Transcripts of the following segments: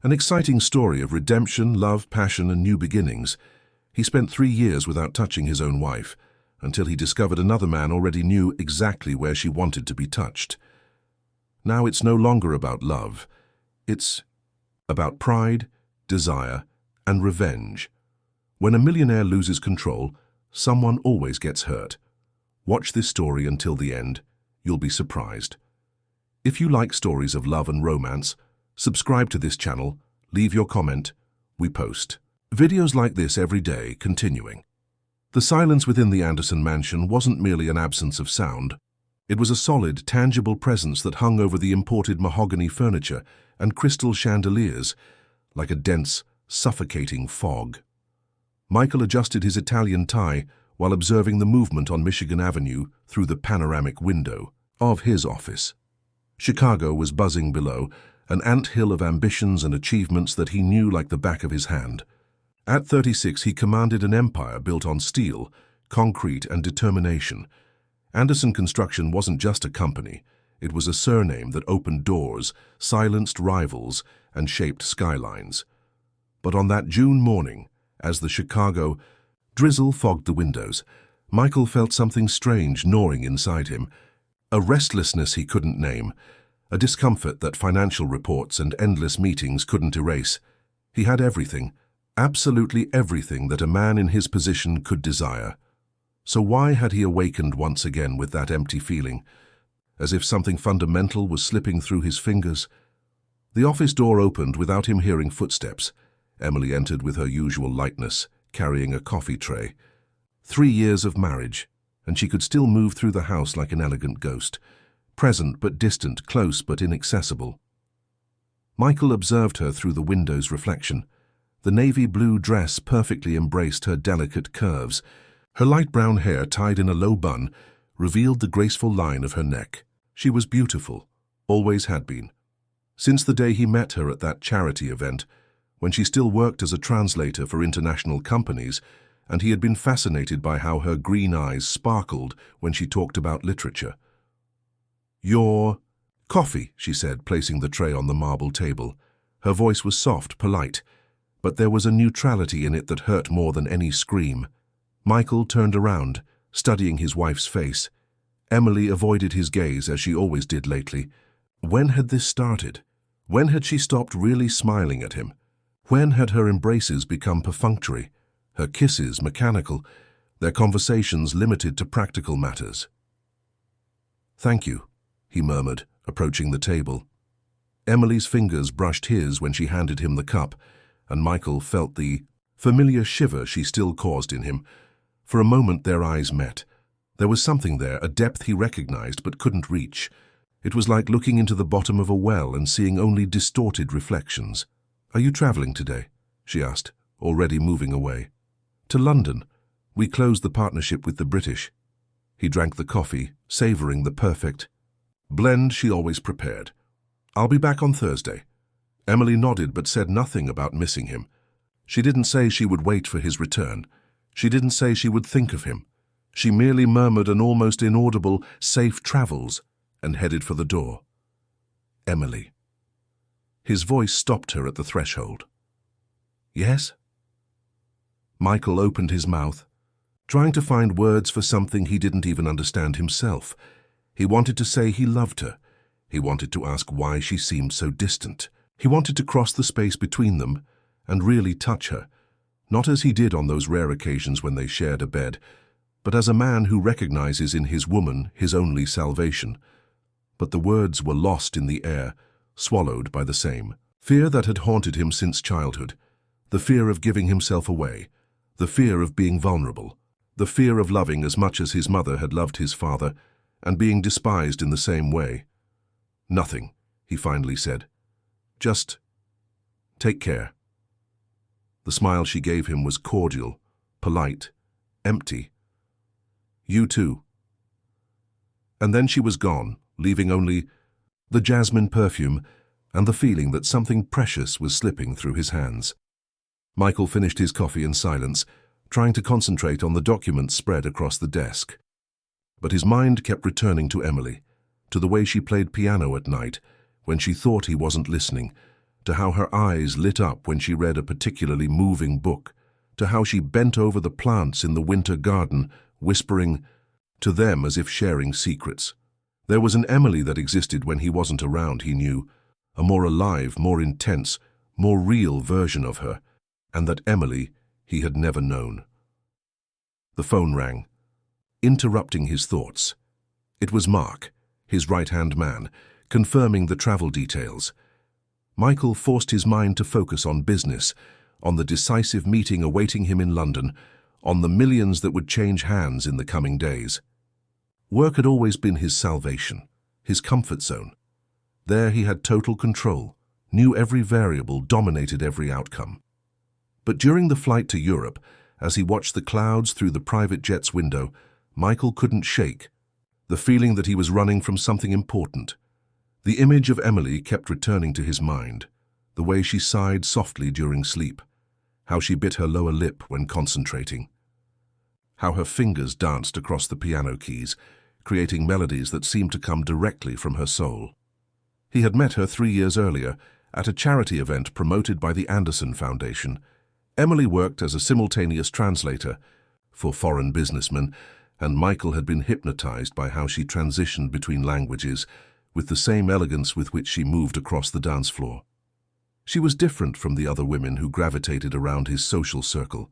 An exciting story of redemption, love, passion, and new beginnings. He spent 3 years without touching his own wife, until he discovered another man already knew exactly where she wanted to be touched. Now it's no longer about love. It's about pride, desire, and revenge. When a millionaire loses control, someone always gets hurt. Watch this story until the end. You'll be surprised. If you like stories of love and romance, subscribe to this channel, leave your comment. We post videos like this every day, continuing. The silence within the Anderson mansion wasn't merely an absence of sound. It was a solid, tangible presence that hung over the imported mahogany furniture and crystal chandeliers, like a dense, suffocating fog. Michael adjusted his Italian tie while observing the movement on Michigan Avenue through the panoramic window of his office. Chicago was buzzing below, an anthill of ambitions and achievements that he knew like the back of his hand. At 36, he commanded an empire built on steel, concrete, and determination. Anderson Construction wasn't just a company. It was a surname that opened doors, silenced rivals, and shaped skylines. But on that June morning, as the Chicago drizzle fogged the windows, Michael felt something strange gnawing inside him, a restlessness he couldn't name, a discomfort that financial reports and endless meetings couldn't erase. He had everything, absolutely everything that a man in his position could desire. So why had he awakened once again with that empty feeling, as if something fundamental was slipping through his fingers? The office door opened without him hearing footsteps. Emily entered with her usual lightness, carrying a coffee tray. 3 years of marriage, and she could still move through the house like an elegant ghost, present but distant, close but inaccessible. Michael observed her through the window's reflection. The navy blue dress perfectly embraced her delicate curves. Her light brown hair, tied in a low bun, revealed the graceful line of her neck. She was beautiful, always had been. Since the day he met her at that charity event, when she still worked as a translator for international companies, and he had been fascinated by how her green eyes sparkled when she talked about literature. "Your coffee," she said, placing the tray on the marble table. Her voice was soft, polite, but there was a neutrality in it that hurt more than any scream. Michael turned around, studying his wife's face. Emily avoided his gaze, as she always did lately. When had this started? When had she stopped really smiling at him? When had her embraces become perfunctory, her kisses mechanical, their conversations limited to practical matters? "Thank you," he murmured, approaching the table. Emily's fingers brushed his when she handed him the cup, and Michael felt the familiar shiver she still caused in him. For a moment their eyes met. There was something there, a depth he recognized but couldn't reach. It was like looking into the bottom of a well and seeing only distorted reflections. "Are you traveling today?" she asked, already moving away. "To London. We closed the partnership with the British." He drank the coffee, savoring the perfect blend she always prepared. "I'll be back on Thursday." Emily nodded but said nothing about missing him. She didn't say she would wait for his return. She didn't say she would think of him. She merely murmured an almost inaudible "safe travels" and headed for the door. Emily. His voice stopped her at the threshold. "Yes?" Michael opened his mouth, trying to find words for something he didn't even understand himself. He wanted to say he loved her. He wanted to ask why she seemed so distant. He wanted to cross the space between them and really touch her, not as he did on those rare occasions when they shared a bed, but as a man who recognizes in his woman his only salvation. But the words were lost in the air, swallowed by the same fear that had haunted him since childhood, the fear of giving himself away, the fear of being vulnerable, the fear of loving as much as his mother had loved his father, and being despised in the same way. "Nothing," he finally said. "Just take care." The smile she gave him was cordial, polite, empty. "You too." And then she was gone, leaving only the jasmine perfume and the feeling that something precious was slipping through his hands. Michael finished his coffee in silence, trying to concentrate on the documents spread across the desk. But his mind kept returning to Emily, to the way she played piano at night, when she thought he wasn't listening, to how her eyes lit up when she read a particularly moving book, to how she bent over the plants in the winter garden, whispering to them as if sharing secrets. There was an Emily that existed when he wasn't around, he knew, a more alive, more intense, more real version of her, and that Emily he had never known. The phone rang, interrupting his thoughts. It was Mark, his right-hand man, confirming the travel details. Michael forced his mind to focus on business, on the decisive meeting awaiting him in London, on the millions that would change hands in the coming days. Work had always been his salvation, his comfort zone. There he had total control, knew every variable, dominated every outcome. But during the flight to Europe, as he watched the clouds through the private jet's window, Michael couldn't shake the feeling that he was running from something important. The image of Emily kept returning to his mind, the way she sighed softly during sleep, how she bit her lower lip when concentrating, how her fingers danced across the piano keys, creating melodies that seemed to come directly from her soul. He had met her 3 years earlier at a charity event promoted by the Anderson Foundation. Emily worked as a simultaneous translator for foreign businessmen, and Michael had been hypnotized by how she transitioned between languages with the same elegance with which she moved across the dance floor. She was different from the other women who gravitated around his social circle.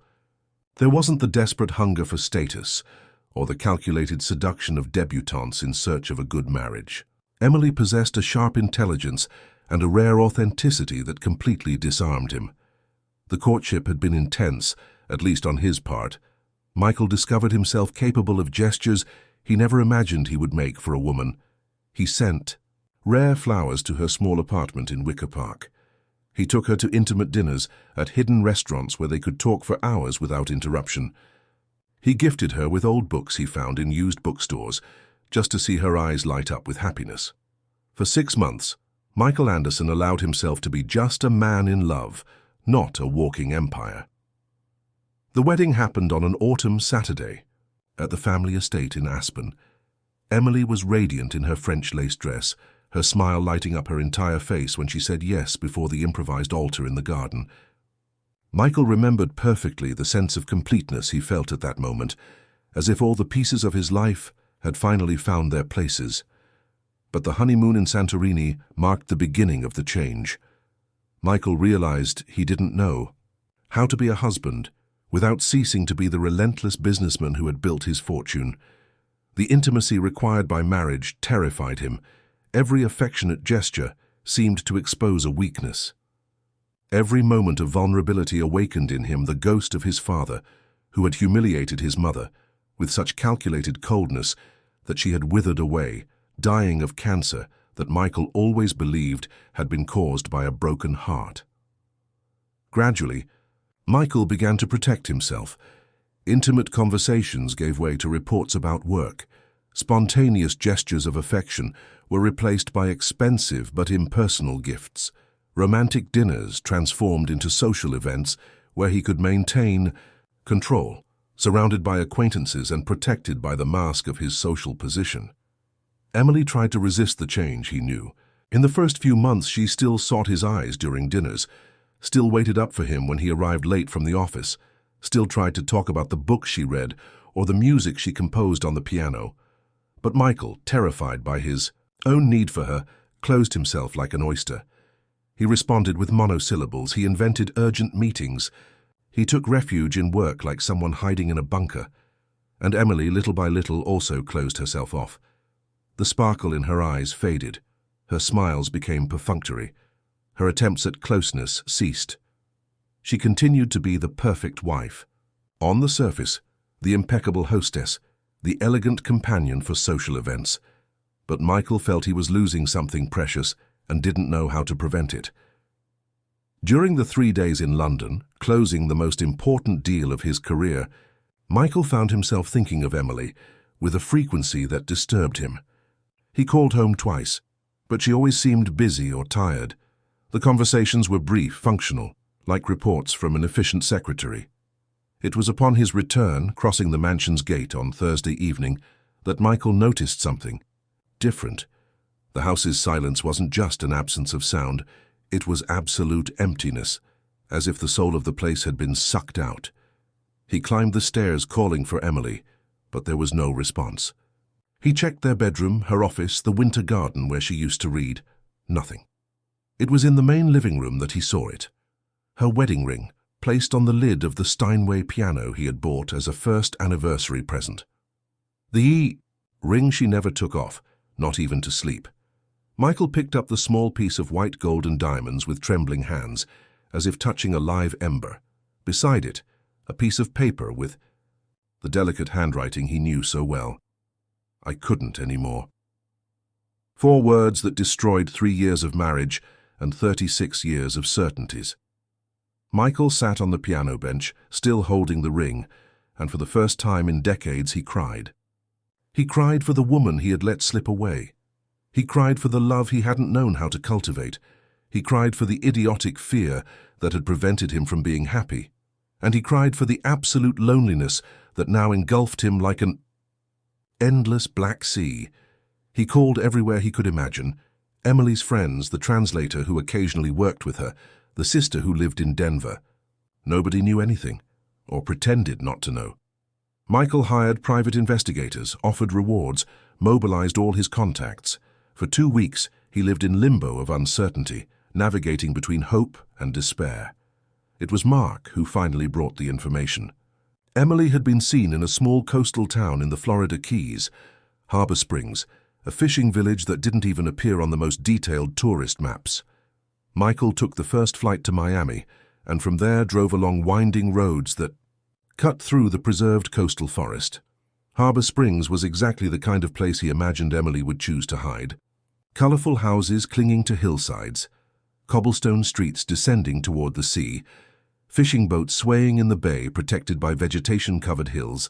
There wasn't the desperate hunger for status or the calculated seduction of debutantes in search of a good marriage. Emily possessed a sharp intelligence and a rare authenticity that completely disarmed him. The courtship had been intense, at least on his part. Michael discovered himself capable of gestures he never imagined he would make for a woman. He sent rare flowers to her small apartment in Wicker Park. He took her to intimate dinners at hidden restaurants where they could talk for hours without interruption. He gifted her with old books he found in used bookstores, just to see her eyes light up with happiness. For 6 months, Michael Anderson allowed himself to be just a man in love, not a walking empire. The wedding happened on an autumn Saturday at the family estate in Aspen. Emily was radiant in her French lace dress, her smile lighting up her entire face when she said yes before the improvised altar in the garden. Michael remembered perfectly the sense of completeness he felt at that moment, as if all the pieces of his life had finally found their places. But the honeymoon in Santorini marked the beginning of the change. Michael realized he didn't know how to be a husband without ceasing to be the relentless businessman who had built his fortune. The intimacy required by marriage terrified him. Every affectionate gesture seemed to expose a weakness. Every moment of vulnerability awakened in him the ghost of his father, who had humiliated his mother with such calculated coldness that she had withered away, dying of cancer that Michael always believed had been caused by a broken heart. Gradually, Michael began to protect himself. Intimate conversations gave way to reports about work. Spontaneous gestures of affection were replaced by expensive but impersonal gifts. Romantic dinners transformed into social events where he could maintain control, surrounded by acquaintances and protected by the mask of his social position. Emily tried to resist the change, he knew. In the first few months, she still sought his eyes during dinners, still waited up for him when he arrived late from the office, still tried to talk about the books she read or the music she composed on the piano. But Michael, terrified by his own need for her, closed himself like an oyster. He responded with monosyllables. He invented urgent meetings. He took refuge in work like someone hiding in a bunker. And Emily, little by little, also closed herself off. The sparkle in her eyes faded. Her smiles became perfunctory. Her attempts at closeness ceased. She continued to be the perfect wife. On the surface, the impeccable hostess, the elegant companion for social events. But Michael felt he was losing something precious and didn't know how to prevent it. During the 3 days in London, closing the most important deal of his career, Michael found himself thinking of Emily with a frequency that disturbed him. He called home twice, but she always seemed busy or tired. The conversations were brief, functional, like reports from an efficient secretary. It was upon his return, crossing the mansion's gate on Thursday evening, that Michael noticed something different. The house's silence wasn't just an absence of sound, It was absolute emptiness, as if the soul of the place had been sucked out. He climbed the stairs calling for Emily, but there was no response. He checked their bedroom, her office, the winter garden where she used to read. Nothing. It was in the main living room that he saw it. Her wedding ring, placed on the lid of the Steinway piano he had bought as a first anniversary present. The ring she never took off, not even to sleep. Michael picked up the small piece of white gold and diamonds with trembling hands, as if touching a live ember. Beside it, a piece of paper with the delicate handwriting he knew so well. I couldn't anymore. 4 words that destroyed 3 years of marriage and 36 years of certainties. Michael sat on the piano bench, still holding the ring, and for the first time in decades he cried. He cried for the woman he had let slip away. He cried for the love he hadn't known how to cultivate. He cried for the idiotic fear that had prevented him from being happy. And he cried for the absolute loneliness that now engulfed him like an endless black sea. He called everywhere he could imagine: Emily's friends, the translator who occasionally worked with her, the sister who lived in Denver. Nobody knew anything, or pretended not to know. Michael hired private investigators, offered rewards, mobilized all his contacts. For 2 weeks, he lived in limbo of uncertainty, navigating between hope and despair. It was Mark who finally brought the information. Emily had been seen in a small coastal town in the Florida Keys, Harbor Springs, a fishing village that didn't even appear on the most detailed tourist maps. Michael took the first flight to Miami, and from there drove along winding roads that cut through the preserved coastal forest. Harbor Springs was exactly the kind of place he imagined Emily would choose to hide. Colorful houses clinging to hillsides, cobblestone streets descending toward the sea, fishing boats swaying in the bay protected by vegetation-covered hills.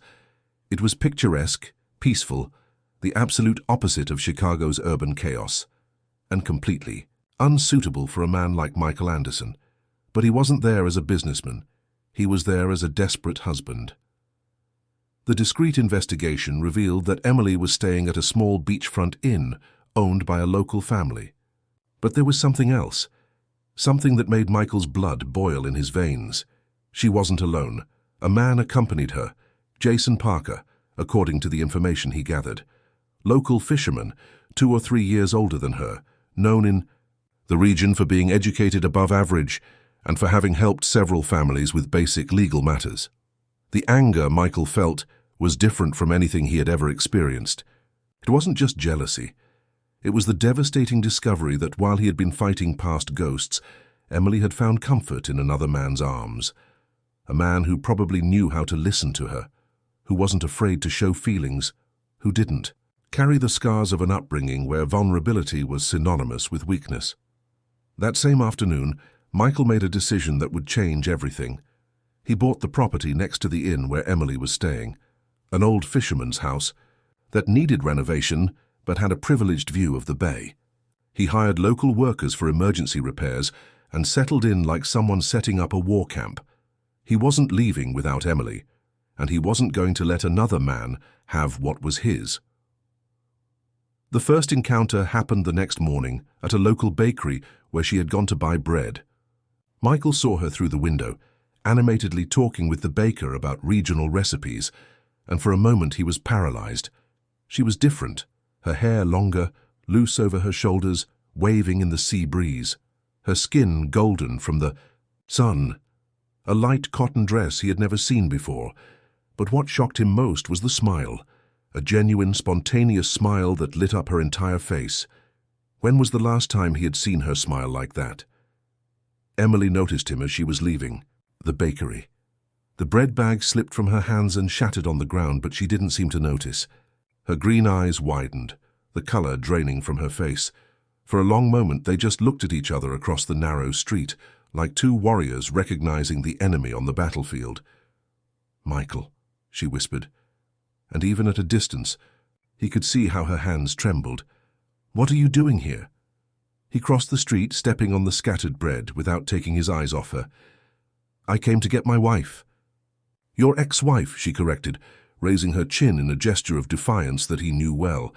It was picturesque, peaceful, the absolute opposite of Chicago's urban chaos, and completely unsuitable for a man like Michael Anderson. But he wasn't there as a businessman. He was there as a desperate husband. The discreet investigation revealed that Emily was staying at a small beachfront inn owned by a local family. But there was something else, something that made Michael's blood boil in his veins. She wasn't alone. A man accompanied her, Jason Parker, according to the information he gathered. Local fisherman, 2 or 3 years older than her, known in the region for being educated above average and for having helped several families with basic legal matters. The anger Michael felt was different from anything he had ever experienced. It wasn't just jealousy. It was the devastating discovery that while he had been fighting past ghosts, Emily had found comfort in another man's arms. A man who probably knew how to listen to her, who wasn't afraid to show feelings, who didn't carry the scars of an upbringing where vulnerability was synonymous with weakness. That same afternoon, Michael made a decision that would change everything. He bought the property next to the inn where Emily was staying, an old fisherman's house that needed renovation but had a privileged view of the bay. He hired local workers for emergency repairs and settled in like someone setting up a war camp. He wasn't leaving without Emily, and he wasn't going to let another man have what was his. The first encounter happened the next morning at a local bakery where she had gone to buy bread. Michael saw her through the window, animatedly talking with the baker about regional recipes, and for a moment he was paralyzed. She was different, her hair longer, loose over her shoulders, waving in the sea breeze, her skin golden from the sun, a light cotton dress he had never seen before. But what shocked him most was the smile, a genuine, spontaneous smile that lit up her entire face. When was the last time he had seen her smile like that? Emily noticed him as she was leaving the bakery. The bread bag slipped from her hands and shattered on the ground, but she didn't seem to notice. Her green eyes widened, the color draining from her face. For a long moment they just looked at each other across the narrow street, like 2 warriors recognizing the enemy on the battlefield. "Michael," she whispered, and even at a distance, he could see how her hands trembled. "What are you doing here?" He crossed the street, stepping on the scattered bread without taking his eyes off her. "I came to get my wife." "Your ex-wife," she corrected, raising her chin in a gesture of defiance that he knew well.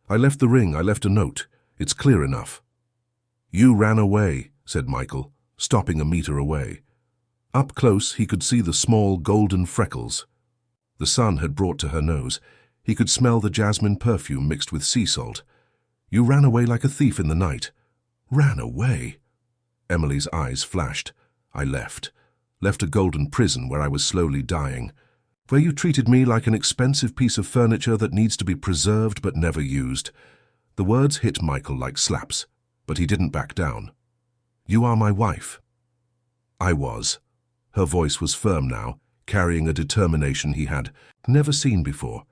"I left the ring, I left a note. It's clear enough." "You ran away," said Michael, stopping a meter away. Up close, he could see the small golden freckles the sun had brought to her nose. He could smell the jasmine perfume mixed with sea salt. You ran away like a thief in the night. Ran away? Emily's eyes flashed. I left a golden prison where I was slowly dying, where you treated me like an expensive piece of furniture that needs to be preserved but never used. The words hit Michael like slaps, but he didn't back down. You are my wife. I was. Her voice was firm now, carrying a determination he had never seen before.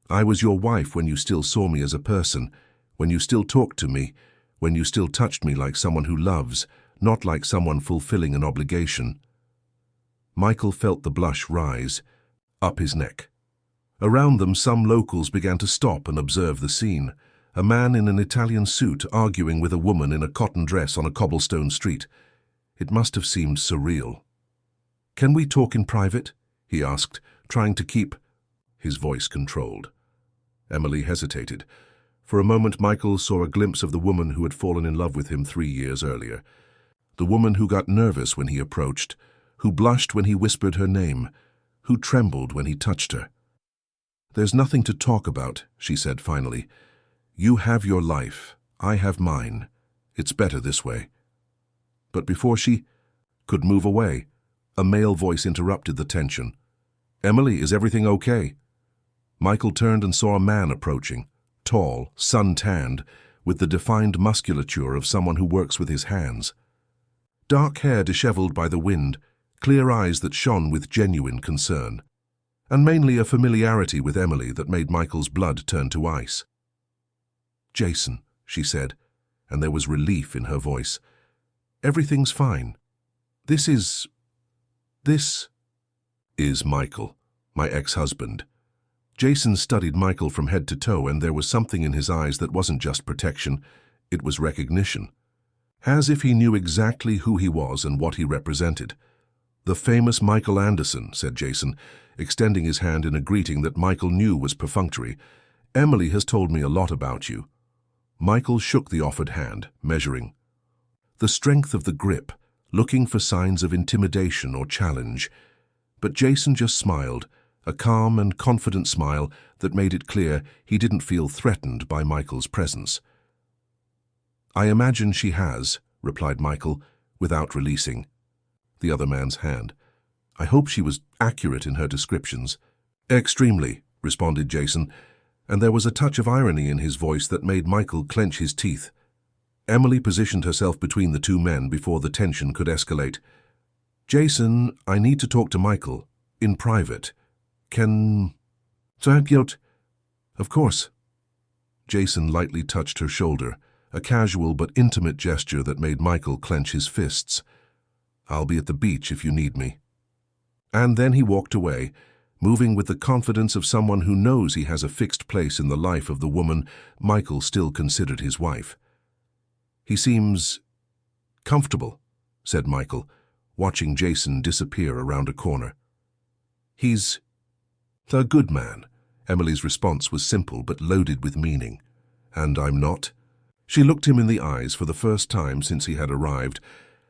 I was your wife when you still saw me as a person, when you still talked to me, when you still touched me like someone who loves, not like someone fulfilling an obligation. Michael felt the blush rise up his neck. Around them, some locals began to stop and observe the scene. A man in an Italian suit arguing with a woman in a cotton dress on a cobblestone street. It must have seemed surreal. Can we talk in private? He asked, trying to keep his voice controlled. Emily hesitated. For a moment, Michael saw a glimpse of the woman who had fallen in love with him 3 years earlier. The woman who got nervous when he approached, who blushed when he whispered her name, who trembled when he touched her. There's nothing to talk about, she said finally. You have your life, I have mine. It's better this way. But before she could move away, a male voice interrupted the tension. Emily, is everything okay? Michael turned and saw a man approaching, tall, sun-tanned, with the defined musculature of someone who works with his hands. Dark hair disheveled by the wind, clear eyes that shone with genuine concern, and mainly a familiarity with Emily that made Michael's blood turn to ice. Jason, she said, and there was relief in her voice. Everything's fine. This is Michael, my ex-husband. Jason studied Michael from head to toe, and there was something in his eyes that wasn't just protection, it was recognition. As if he knew exactly who he was and what he represented. The famous Michael Anderson, said Jason, extending his hand in a greeting that Michael knew was perfunctory. Emily has told me a lot about you. Michael shook the offered hand, measuring. The strength of the grip, looking for signs of intimidation or challenge. But Jason just smiled, a calm and confident smile that made it clear he didn't feel threatened by Michael's presence. I imagine she has, replied Michael, without releasing the other man's hand. I hope she was accurate in her descriptions. Extremely, responded Jason, and there was a touch of irony in his voice that made Michael clench his teeth. Emily positioned herself between the two men before the tension could escalate. Jason, I need to talk to Michael, in private. Can... Of course. Jason lightly touched her shoulder, a casual but intimate gesture that made Michael clench his fists. I'll be at the beach if you need me. And then he walked away, moving with the confidence of someone who knows he has a fixed place in the life of the woman Michael still considered his wife. He seems comfortable, said Michael, watching Jason disappear around a corner. He's a good man. Emily's response was simple but loaded with meaning. And I'm not. She looked him in the eyes for the first time since he had arrived,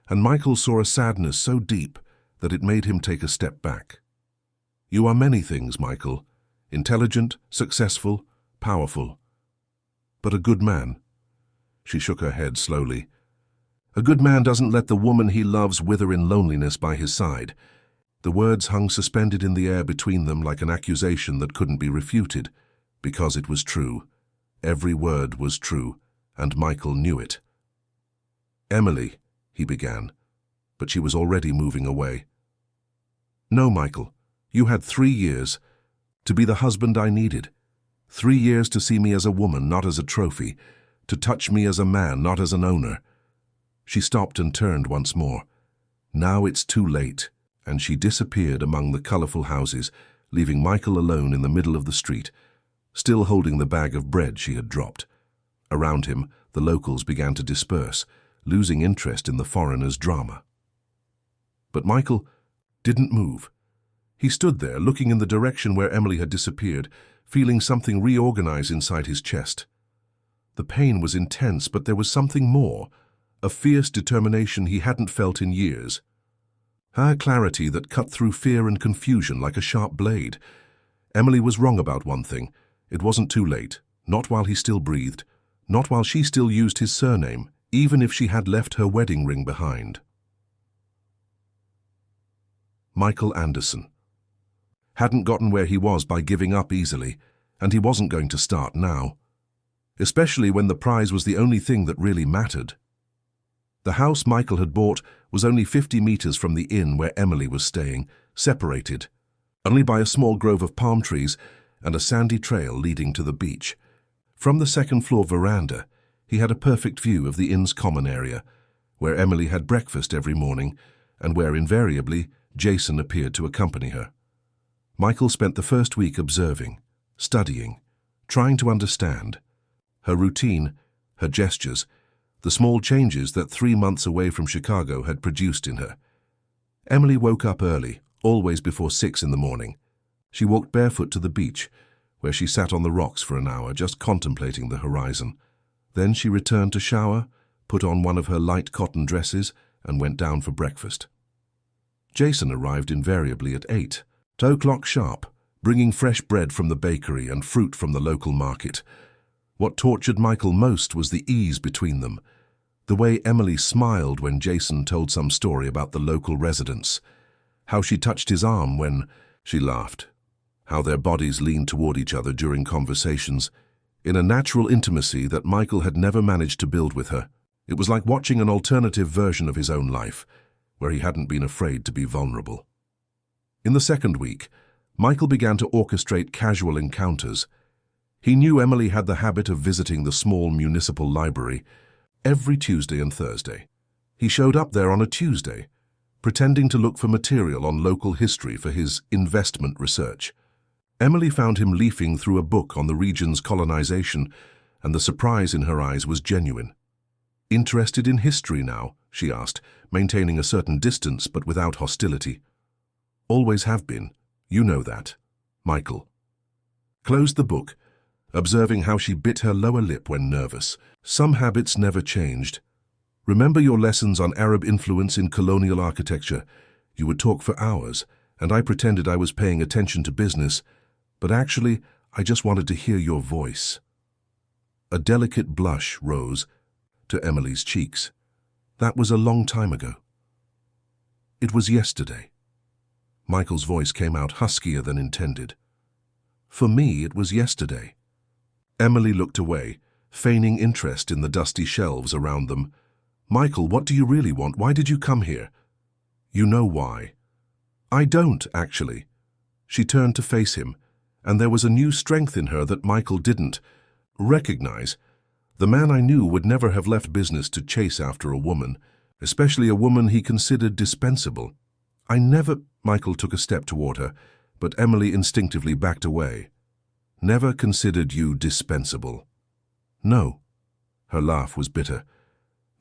and Michael saw a sadness so deep that it made him take a step back. You are many things, Michael. Intelligent, successful, powerful. But a good man. She shook her head slowly. A good man doesn't let the woman he loves wither in loneliness by his side. The words hung suspended in the air between them like an accusation that couldn't be refuted, because it was true. Every word was true, and Michael knew it. Emily, he began, but she was already moving away. No, Michael, you had 3 years to be the husband I needed. 3 years to see me as a woman, not as a trophy, to touch me as a man, not as an owner. She stopped and turned once more. Now it's too late, and she disappeared among the colorful houses, leaving Michael alone in the middle of the street, still holding the bag of bread she had dropped. Around him, the locals began to disperse, losing interest in the foreigner's drama. But Michael didn't move. He stood there, looking in the direction where Emily had disappeared, feeling something reorganize inside his chest. The pain was intense, but there was something more, a fierce determination he hadn't felt in years. Her clarity that cut through fear and confusion like a sharp blade. Emily was wrong about one thing. It wasn't too late, not while he still breathed, not while she still used his surname, even if she had left her wedding ring behind. Michael Anderson hadn't gotten where he was by giving up easily, and he wasn't going to start now. Especially when the prize was the only thing that really mattered. The house Michael had bought was only 50 meters from the inn where Emily was staying, separated only by a small grove of palm trees and a sandy trail leading to the beach. From the second-floor veranda, he had a perfect view of the inn's common area, where Emily had breakfast every morning and where invariably Jason appeared to accompany her. Michael spent the first week observing, studying, trying to understand her routine, her gestures, the small changes that 3 months away from Chicago had produced in her. Emily woke up early, always before 6 in the morning. She walked barefoot to the beach, where she sat on the rocks for an hour just contemplating the horizon. Then she returned to shower, put on one of her light cotton dresses, and went down for breakfast. Jason arrived invariably at 8 o'clock sharp, bringing fresh bread from the bakery and fruit from the local market. What tortured Michael most was the ease between them, the way Emily smiled when Jason told some story about the local residents, how she touched his arm when she laughed, how their bodies leaned toward each other during conversations, in a natural intimacy that Michael had never managed to build with her. It was like watching an alternative version of his own life, where he hadn't been afraid to be vulnerable. In the second week, Michael began to orchestrate casual encounters. He knew Emily had the habit of visiting the small municipal library every Tuesday and Thursday. He showed up there on a Tuesday, pretending to look for material on local history for his investment research. Emily found him leafing through a book on the region's colonization, and the surprise in her eyes was genuine. "Interested in history now?" she asked, maintaining a certain distance but without hostility. "Always have been. You know that." Michael closed the book, observing how she bit her lower lip when nervous. Some habits never changed. "Remember your lessons on Arab influence in colonial architecture? You would talk for hours, and I pretended I was paying attention to business, but actually I just wanted to hear your voice." A delicate blush rose to Emily's cheeks. That was a long time ago. It was yesterday. Michael's voice came out huskier than intended. "For me, it was yesterday." Emily looked away, feigning interest in the dusty shelves around them. "Michael, what do you really want? Why did you come here?" "You know why." "I don't, actually." She turned to face him, and there was a new strength in her that Michael didn't recognize. The man I knew would never have left business to chase after a woman, especially a woman he considered dispensable. "I never—" Michael took a step toward her, but Emily instinctively backed away. "Never considered you dispensable." "No." Her laugh was bitter.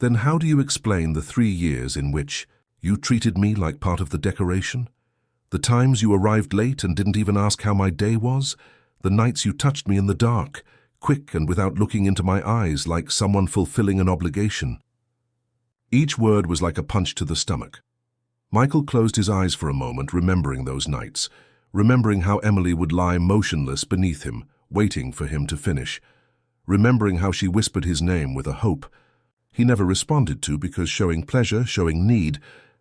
"Then how do you explain the 3 years in which you treated me like part of the decoration? The times you arrived late and didn't even ask how my day was? The nights you touched me in the dark, quick and without looking into my eyes, like someone fulfilling an obligation?" Each word was like a punch to the stomach. Michael closed his eyes for a moment, remembering those nights, remembering how Emily would lie motionless beneath him, waiting for him to finish, remembering how she whispered his name with a hope he never responded to because showing pleasure, showing need,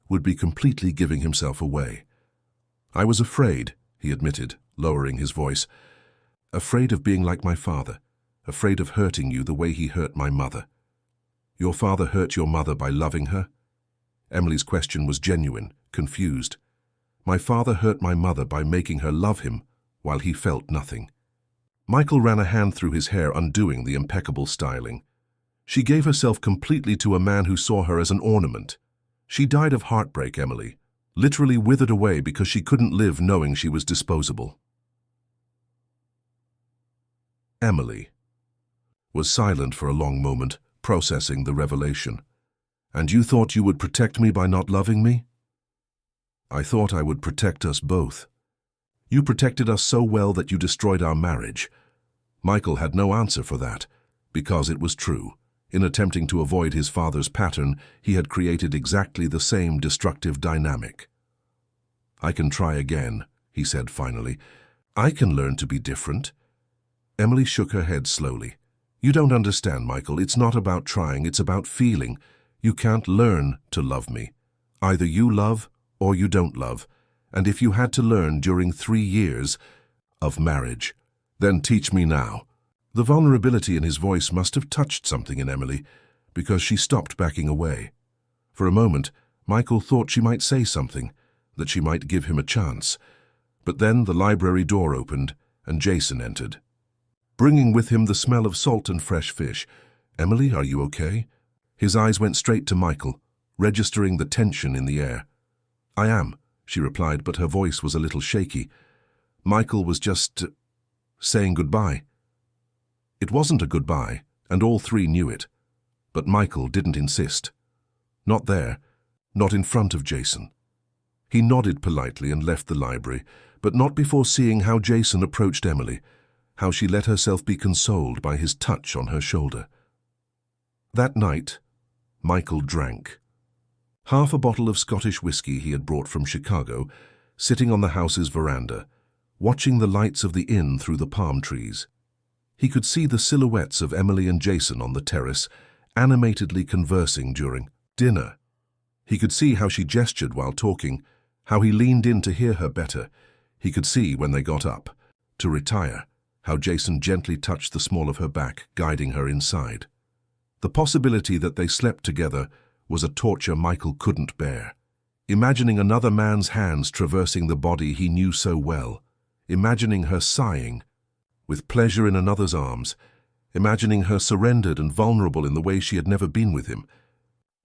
would be completely giving himself away. "I was afraid," he admitted, lowering his voice. "Afraid of being like my father, afraid of hurting you the way he hurt my mother." "Your father hurt your mother by loving her?" Emily's question was genuine, confused. "My father hurt my mother by making her love him while he felt nothing." Michael ran a hand through his hair, undoing the impeccable styling. "She gave herself completely to a man who saw her as an ornament. She died of heartbreak, Emily, literally withered away because she couldn't live knowing she was disposable." Emily was silent for a long moment, processing the revelation. "And you thought you would protect me by not loving me?" "I thought I would protect us both. You protected us so well that you destroyed our marriage." Michael had no answer for that, because it was true. In attempting to avoid his father's pattern, he had created exactly the same destructive dynamic. "I can try again," he said finally. "I can learn to be different." Emily shook her head slowly. "You don't understand, Michael. It's not about trying, it's about feeling. You can't learn to love me. Either you love or you don't love. And if you had to learn during 3 years of marriage, then teach me now." The vulnerability in his voice must have touched something in Emily, because she stopped backing away. For a moment, Michael thought she might say something, that she might give him a chance. But then the library door opened, and Jason entered, bringing with him the smell of salt and fresh fish. "Emily, are you okay?" His eyes went straight to Michael, registering the tension in the air. "I am," she replied, but her voice was a little shaky. Michael was just saying goodbye. It wasn't a goodbye, and all three knew it. But Michael didn't insist. Not there, not in front of Jason. He nodded politely and left the library, but not before seeing how Jason approached Emily, how she let herself be consoled by his touch on her shoulder. That night, Michael drank. Half a bottle of Scottish whiskey he had brought from Chicago, sitting on the house's veranda, watching the lights of the inn through the palm trees. He could see the silhouettes of Emily and Jason on the terrace, animatedly conversing during dinner. He could see how she gestured while talking, how he leaned in to hear her better. He could see when they got up, to retire, how Jason gently touched the small of her back, guiding her inside. The possibility that they slept together was a torture Michael couldn't bear. Imagining another man's hands traversing the body he knew so well, imagining her sighing, with pleasure in another's arms, imagining her surrendered and vulnerable in the way she had never been with him.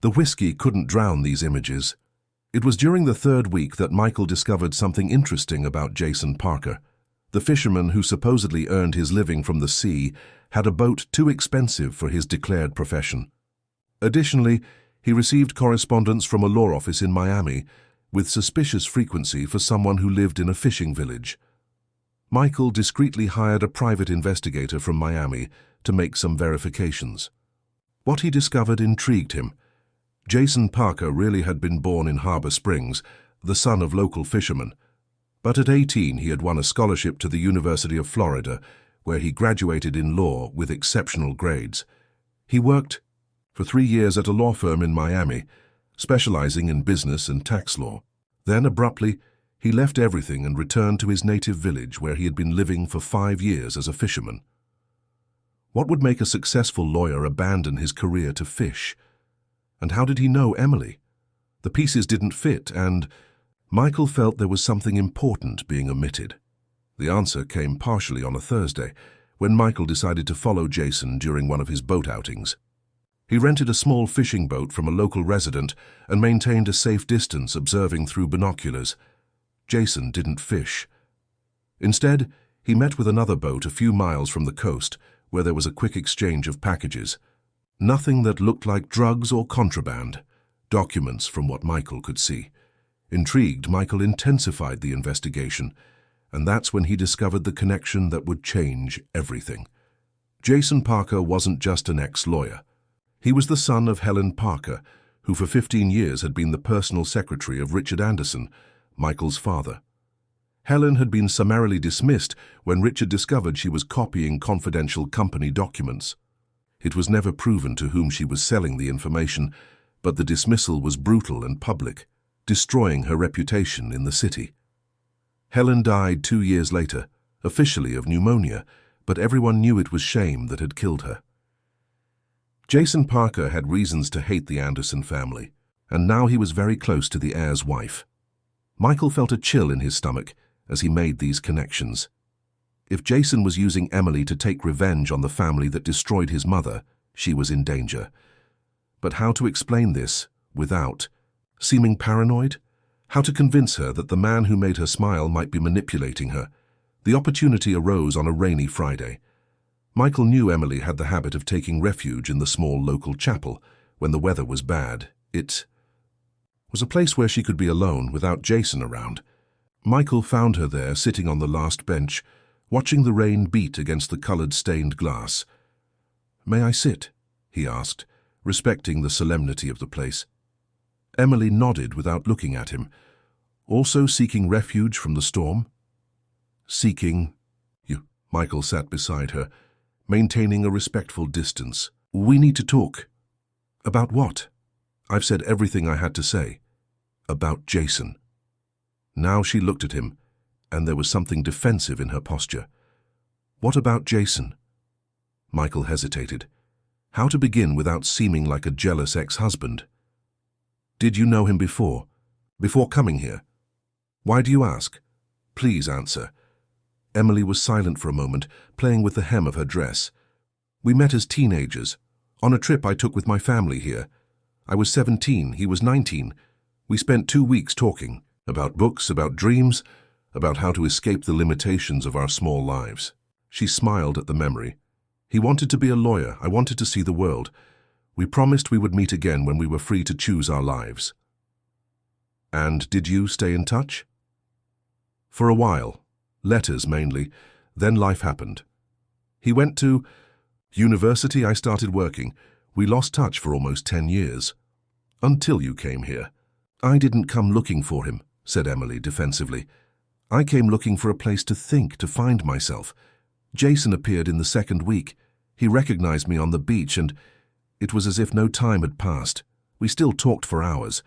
The whiskey couldn't drown these images. It was during the 3rd week that Michael discovered something interesting about Jason Parker. The fisherman who supposedly earned his living from the sea had a boat too expensive for his declared profession. Additionally, he received correspondence from a law office in Miami with suspicious frequency for someone who lived in a fishing village. Michael discreetly hired a private investigator from Miami to make some verifications. What he discovered intrigued him. Jason Parker really had been born in Harbor Springs, the son of local fishermen. But at 18 he had won a scholarship to the University of Florida, where he graduated in law with exceptional grades. He worked for 3 years at a law firm in Miami, specializing in business and tax law. Then, abruptly, he left everything and returned to his native village where he had been living for 5 years as a fisherman. What would make a successful lawyer abandon his career to fish? And how did he know Emily? The pieces didn't fit, and Michael felt there was something important being omitted. The answer came partially on a Thursday, when Michael decided to follow Jason during one of his boat outings. He rented a small fishing boat from a local resident and maintained a safe distance, observing through binoculars. Jason didn't fish. Instead, he met with another boat a few miles from the coast, where there was a quick exchange of packages. Nothing that looked like drugs or contraband. Documents from what Michael could see. Intrigued, Michael intensified the investigation, and that's when he discovered the connection that would change everything. Jason Parker wasn't just an ex-lawyer. He was the son of Helen Parker, who for 15 years had been the personal secretary of Richard Anderson, Michael's father. Helen had been summarily dismissed when Richard discovered she was copying confidential company documents. It was never proven to whom she was selling the information, but the dismissal was brutal and public, destroying her reputation in the city. Helen died 2 years later, officially of pneumonia, but everyone knew it was shame that had killed her. Jason Parker had reasons to hate the Anderson family, and now he was very close to the heir's wife. Michael felt a chill in his stomach as he made these connections. If Jason was using Emily to take revenge on the family that destroyed his mother, she was in danger. But how to explain this without seeming paranoid? How to convince her that the man who made her smile might be manipulating her? The opportunity arose on a rainy Friday. Michael knew Emily had the habit of taking refuge in the small local chapel when the weather was bad. It was a place where she could be alone without Jason around. Michael found her there, sitting on the last bench, watching the rain beat against the colored stained glass. "May I sit?" he asked, respecting the solemnity of the place. Emily nodded without looking at him. Also seeking refuge from the storm? Seeking... Michael sat beside her, maintaining a respectful distance. We need to talk. About what? I've said everything I had to say. About Jason. Now she looked at him, and there was something defensive in her posture. What about Jason? Michael hesitated. How to begin without seeming like a jealous ex-husband? Did you know him before? Before coming here? Why do you ask? Please answer. Emily was silent for a moment, playing with the hem of her dress. We met as teenagers, on a trip I took with my family here. I was 17, he was 19. We spent 2 weeks talking, about books, about dreams, about how to escape the limitations of our small lives. She smiled at the memory. He wanted to be a lawyer, I wanted to see the world. We promised we would meet again when we were free to choose our lives. And did you stay in touch? For a while. Letters mainly, then life happened. He went to university, I started working. We lost touch for almost 10 years. Until you came here. I didn't come looking for him, said Emily defensively. I came looking for a place to think, to find myself. Jason appeared in the second week. He recognized me on the beach and it was as if no time had passed. We still talked for hours.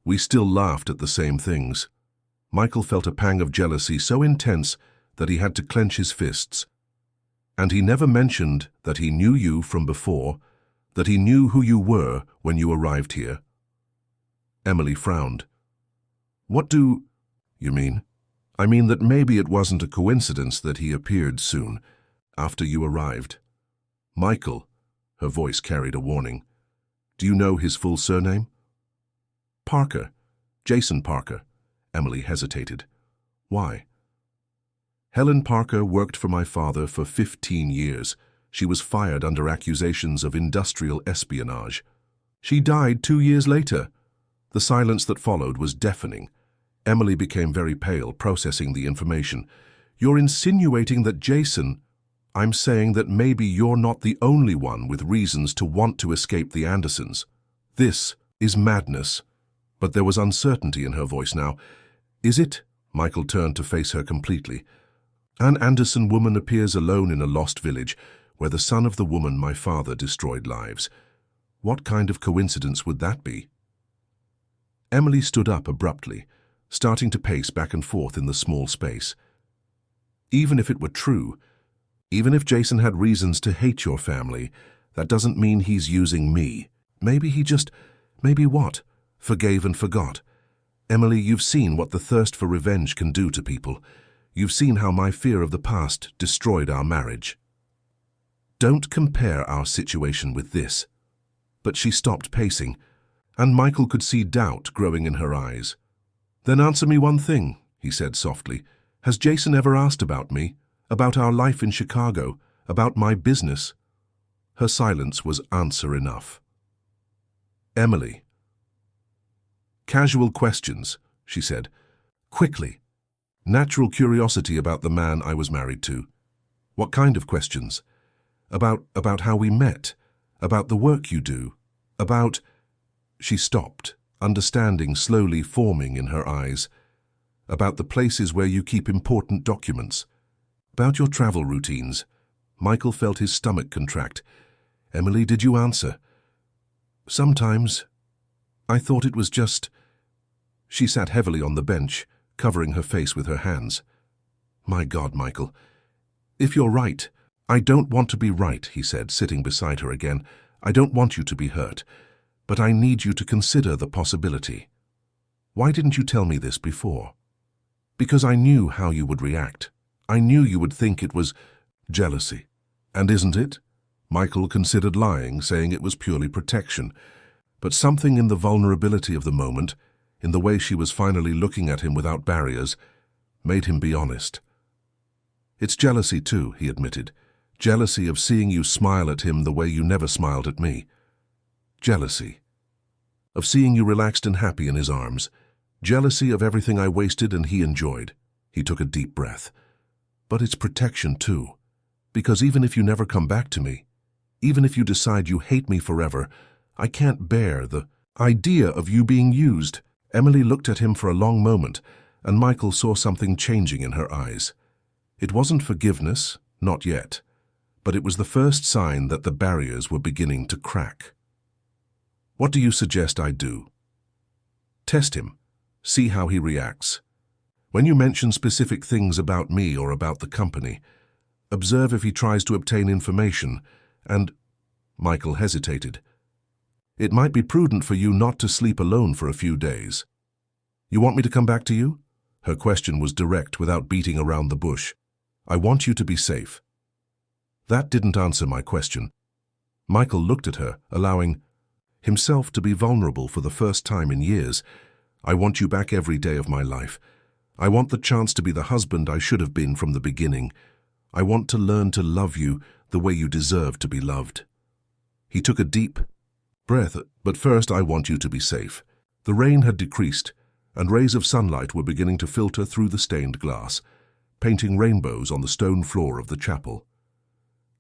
We still laughed at the same things. Michael felt a pang of jealousy so intense that he had to clench his fists. And he never mentioned that he knew you from before, that he knew who you were when you arrived here. Emily frowned. What do you mean? I mean that maybe it wasn't a coincidence that he appeared soon, after you arrived. Michael, her voice carried a warning. Do you know his full surname? Parker. Jason Parker. Emily hesitated. Why? Helen Parker worked for my father for 15 years. She was fired under accusations of industrial espionage. She died 2 years later. The silence that followed was deafening. Emily became very pale, processing the information. You're insinuating that Jason... I'm saying that maybe you're not the only one with reasons to want to escape the Andersons. This is madness. But there was uncertainty in her voice now. Is it? Michael turned to face her completely. An Anderson woman appears alone in a lost village where the son of the woman my father destroyed lives. What kind of coincidence would that be? Emily stood up abruptly, starting to pace back and forth in the small space. Even if it were true, even if Jason had reasons to hate your family, that doesn't mean he's using me. Maybe he just... maybe what? Forgave and forgot. Emily, you've seen what the thirst for revenge can do to people. You've seen how my fear of the past destroyed our marriage. Don't compare our situation with this. But she stopped pacing, and Michael could see doubt growing in her eyes. Then answer me one thing, he said softly. Has Jason ever asked about me? About our life in Chicago? About my business? Her silence was answer enough. Emily. Casual questions, she said. Quickly. Natural curiosity about the man I was married to. What kind of questions? About how we met. About the work you do. About... She stopped, understanding slowly forming in her eyes. About the places where you keep important documents. About your travel routines. Michael felt his stomach contract. Emily, did you answer? Sometimes. I thought it was just... She sat heavily on the bench, covering her face with her hands. My God, Michael. If you're right, I don't want to be right, he said, sitting beside her again. I don't want you to be hurt, but I need you to consider the possibility. Why didn't you tell me this before? Because I knew how you would react. I knew you would think it was jealousy. And isn't it? Michael considered lying, saying it was purely protection. But something in the vulnerability of the moment, in the way she was finally looking at him without barriers, made him be honest. It's jealousy too, he admitted. Jealousy of seeing you smile at him the way you never smiled at me. Jealousy of seeing you relaxed and happy in his arms. Jealousy of everything I wasted and he enjoyed. He took a deep breath. But it's protection too, because even if you never come back to me, Even if you decide you hate me forever, I can't bear the idea of you being used." Emily looked at him for a long moment, and Michael saw something changing in her eyes. It wasn't forgiveness, not yet, but it was the first sign that the barriers were beginning to crack. "What do you suggest I do?" "Test him. See how he reacts. When you mention specific things about me or about the company, observe if he tries to obtain information, and—" Michael hesitated. "It might be prudent for you not to sleep alone for a few days." "You want me to come back to you?" Her question was direct without beating around the bush. "I want you to be safe." That didn't answer my question. Michael looked at her, allowing himself to be vulnerable for the first time in years. "I want you back every day of my life. I want the chance to be the husband I should have been from the beginning. I want to learn to love you the way you deserve to be loved." He took a deep breath. "But first, I want you to be safe." The rain had decreased, and rays of sunlight were beginning to filter through the stained glass, painting rainbows on the stone floor of the chapel.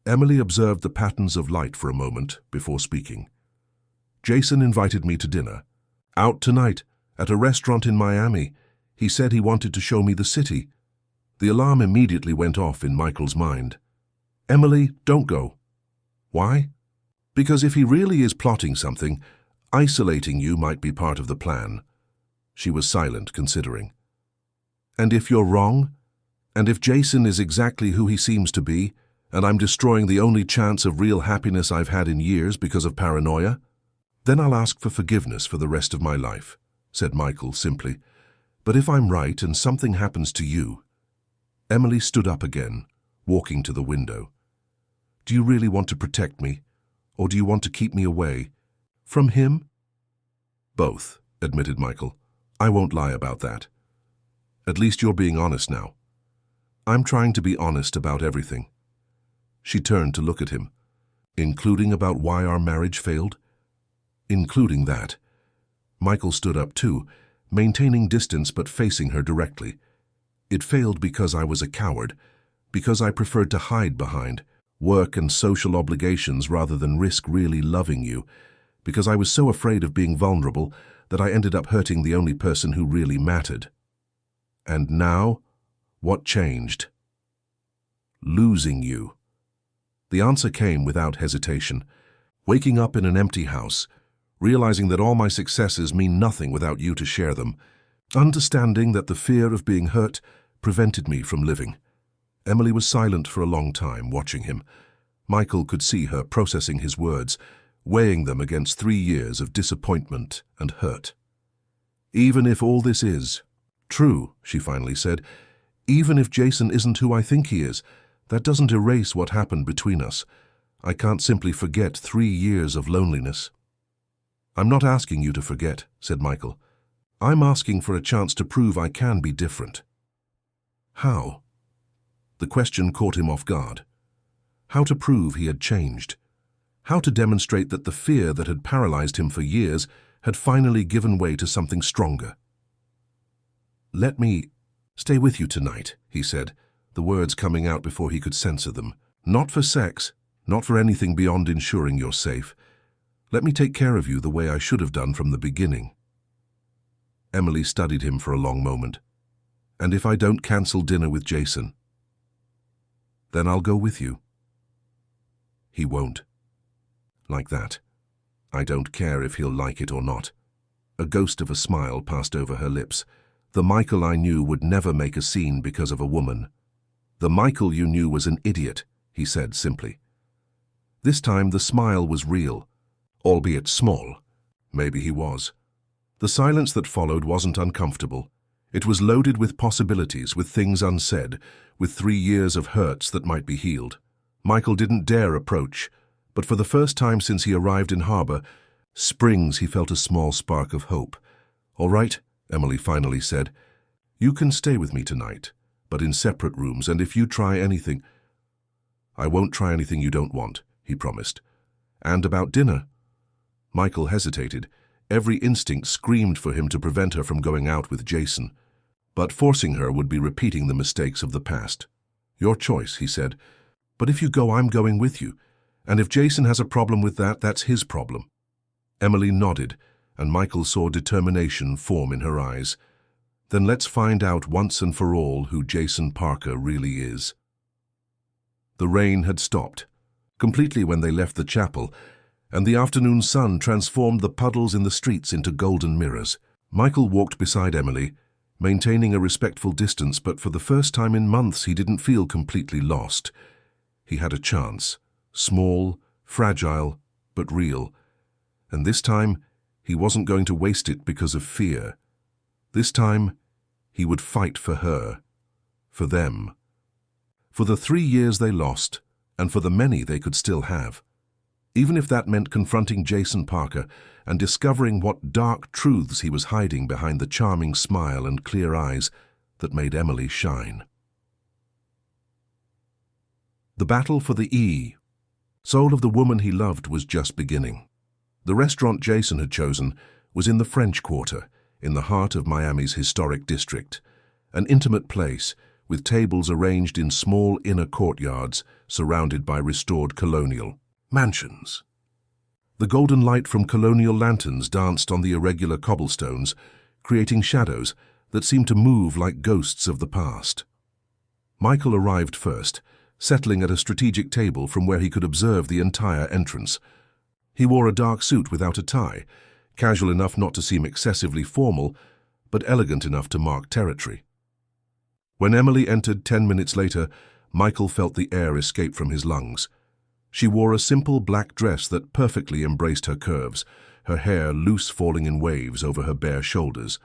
Emily observed the patterns of light for a moment before speaking. "Jason invited me to dinner. Out tonight, at a restaurant in Miami. He said he wanted to show me the city." The alarm immediately went off in Michael's mind. "Emily, don't go." "Why?" "Because if he really is plotting something, isolating you might be part of the plan." She was silent, considering. "And if you're wrong? And if Jason is exactly who he seems to be, and I'm destroying the only chance of real happiness I've had in years because of paranoia? Then I'll ask for forgiveness for the rest of my life," said Michael simply. "But if I'm right and something happens to you—" Emily stood up again, walking to the window. "Do you really want to protect me, or do you want to keep me away from him?" "Both," admitted Michael. "I won't lie about that. At least you're being honest now." "I'm trying to be honest about everything." She turned to look at him. "Including about why our marriage failed?" "Including that." Michael stood up too, maintaining distance but facing her directly. "It failed because I was a coward, because I preferred to hide behind work and social obligations rather than risk really loving you, because I was so afraid of being vulnerable that I ended up hurting the only person who really mattered." "And now, what changed?" "Losing you." The answer came without hesitation. "Waking up in an empty house, realizing that all my successes mean nothing without you to share them. Understanding that the fear of being hurt prevented me from living." Emily was silent for a long time, watching him. Michael could see her processing his words, weighing them against 3 years of disappointment and hurt. "Even if all this is true," she finally said, "even if Jason isn't who I think he is, that doesn't erase what happened between us. I can't simply forget 3 years of loneliness." "I'm not asking you to forget," said Michael. "I'm asking for a chance to prove I can be different." "How?" The question caught him off guard. How to prove he had changed? How to demonstrate that the fear that had paralyzed him for years had finally given way to something stronger? "Let me stay with you tonight," he said, the words coming out before he could censor them. "Not for sex, not for anything beyond ensuring you're safe. Let me take care of you the way I should have done from the beginning." Emily studied him for a long moment. "And if I don't cancel dinner with Jason?" "Then I'll go with you." "He won't." "Like that. I don't care if he'll like it or not." A ghost of a smile passed over her lips. "The Michael I knew would never make a scene because of a woman." "The Michael you knew was an idiot," he said simply. This time the smile was real, albeit small. Maybe he was. The silence that followed wasn't uncomfortable. It was loaded with possibilities, with things unsaid, with 3 years of hurts that might be healed. Michael didn't dare approach, but for the first time since he arrived in harbor, Springs, he felt a small spark of hope. "All right," Emily finally said. "You can stay with me tonight, but in separate rooms, and if you try anything—" "I won't try anything you don't want," he promised. "And about dinner?" Michael hesitated. Every instinct screamed for him to prevent her from going out with Jason. But forcing her would be repeating the mistakes of the past. "Your choice," he said. "But if you go, I'm going with you. And if Jason has a problem with that, that's his problem. Emily nodded, and Michael saw determination form in her eyes. Then let's find out once and for all who Jason Parker really is. The rain had stopped completely when they left the chapel, and the afternoon sun transformed the puddles in the streets into golden mirrors. Michael walked beside Emily, maintaining a respectful distance, but for the first time in months he didn't feel completely lost. He had a chance, small, fragile, but real. And this time, he wasn't going to waste it because of fear. This time, he would fight for her, for them, for the 3 years they lost, and for the many they could still have. Even if that meant confronting Jason Parker and discovering what dark truths he was hiding behind the charming smile and clear eyes that made Emily shine. The battle for the soul of the woman he loved was just beginning. The restaurant Jason had chosen was in the French Quarter, in the heart of Miami's historic district, an intimate place with tables arranged in small inner courtyards surrounded by restored colonial mansions. The golden light from colonial lanterns danced on the irregular cobblestones, creating shadows that seemed to move like ghosts of the past. Michael arrived first, settling at a strategic table from where he could observe the entire entrance. He wore a dark suit without a tie, casual enough not to seem excessively formal, but elegant enough to mark territory. When Emily entered 10 minutes later, Michael felt the air escape from his lungs. She wore a simple black dress that perfectly embraced her curves, her hair loose falling in waves over her bare shoulders.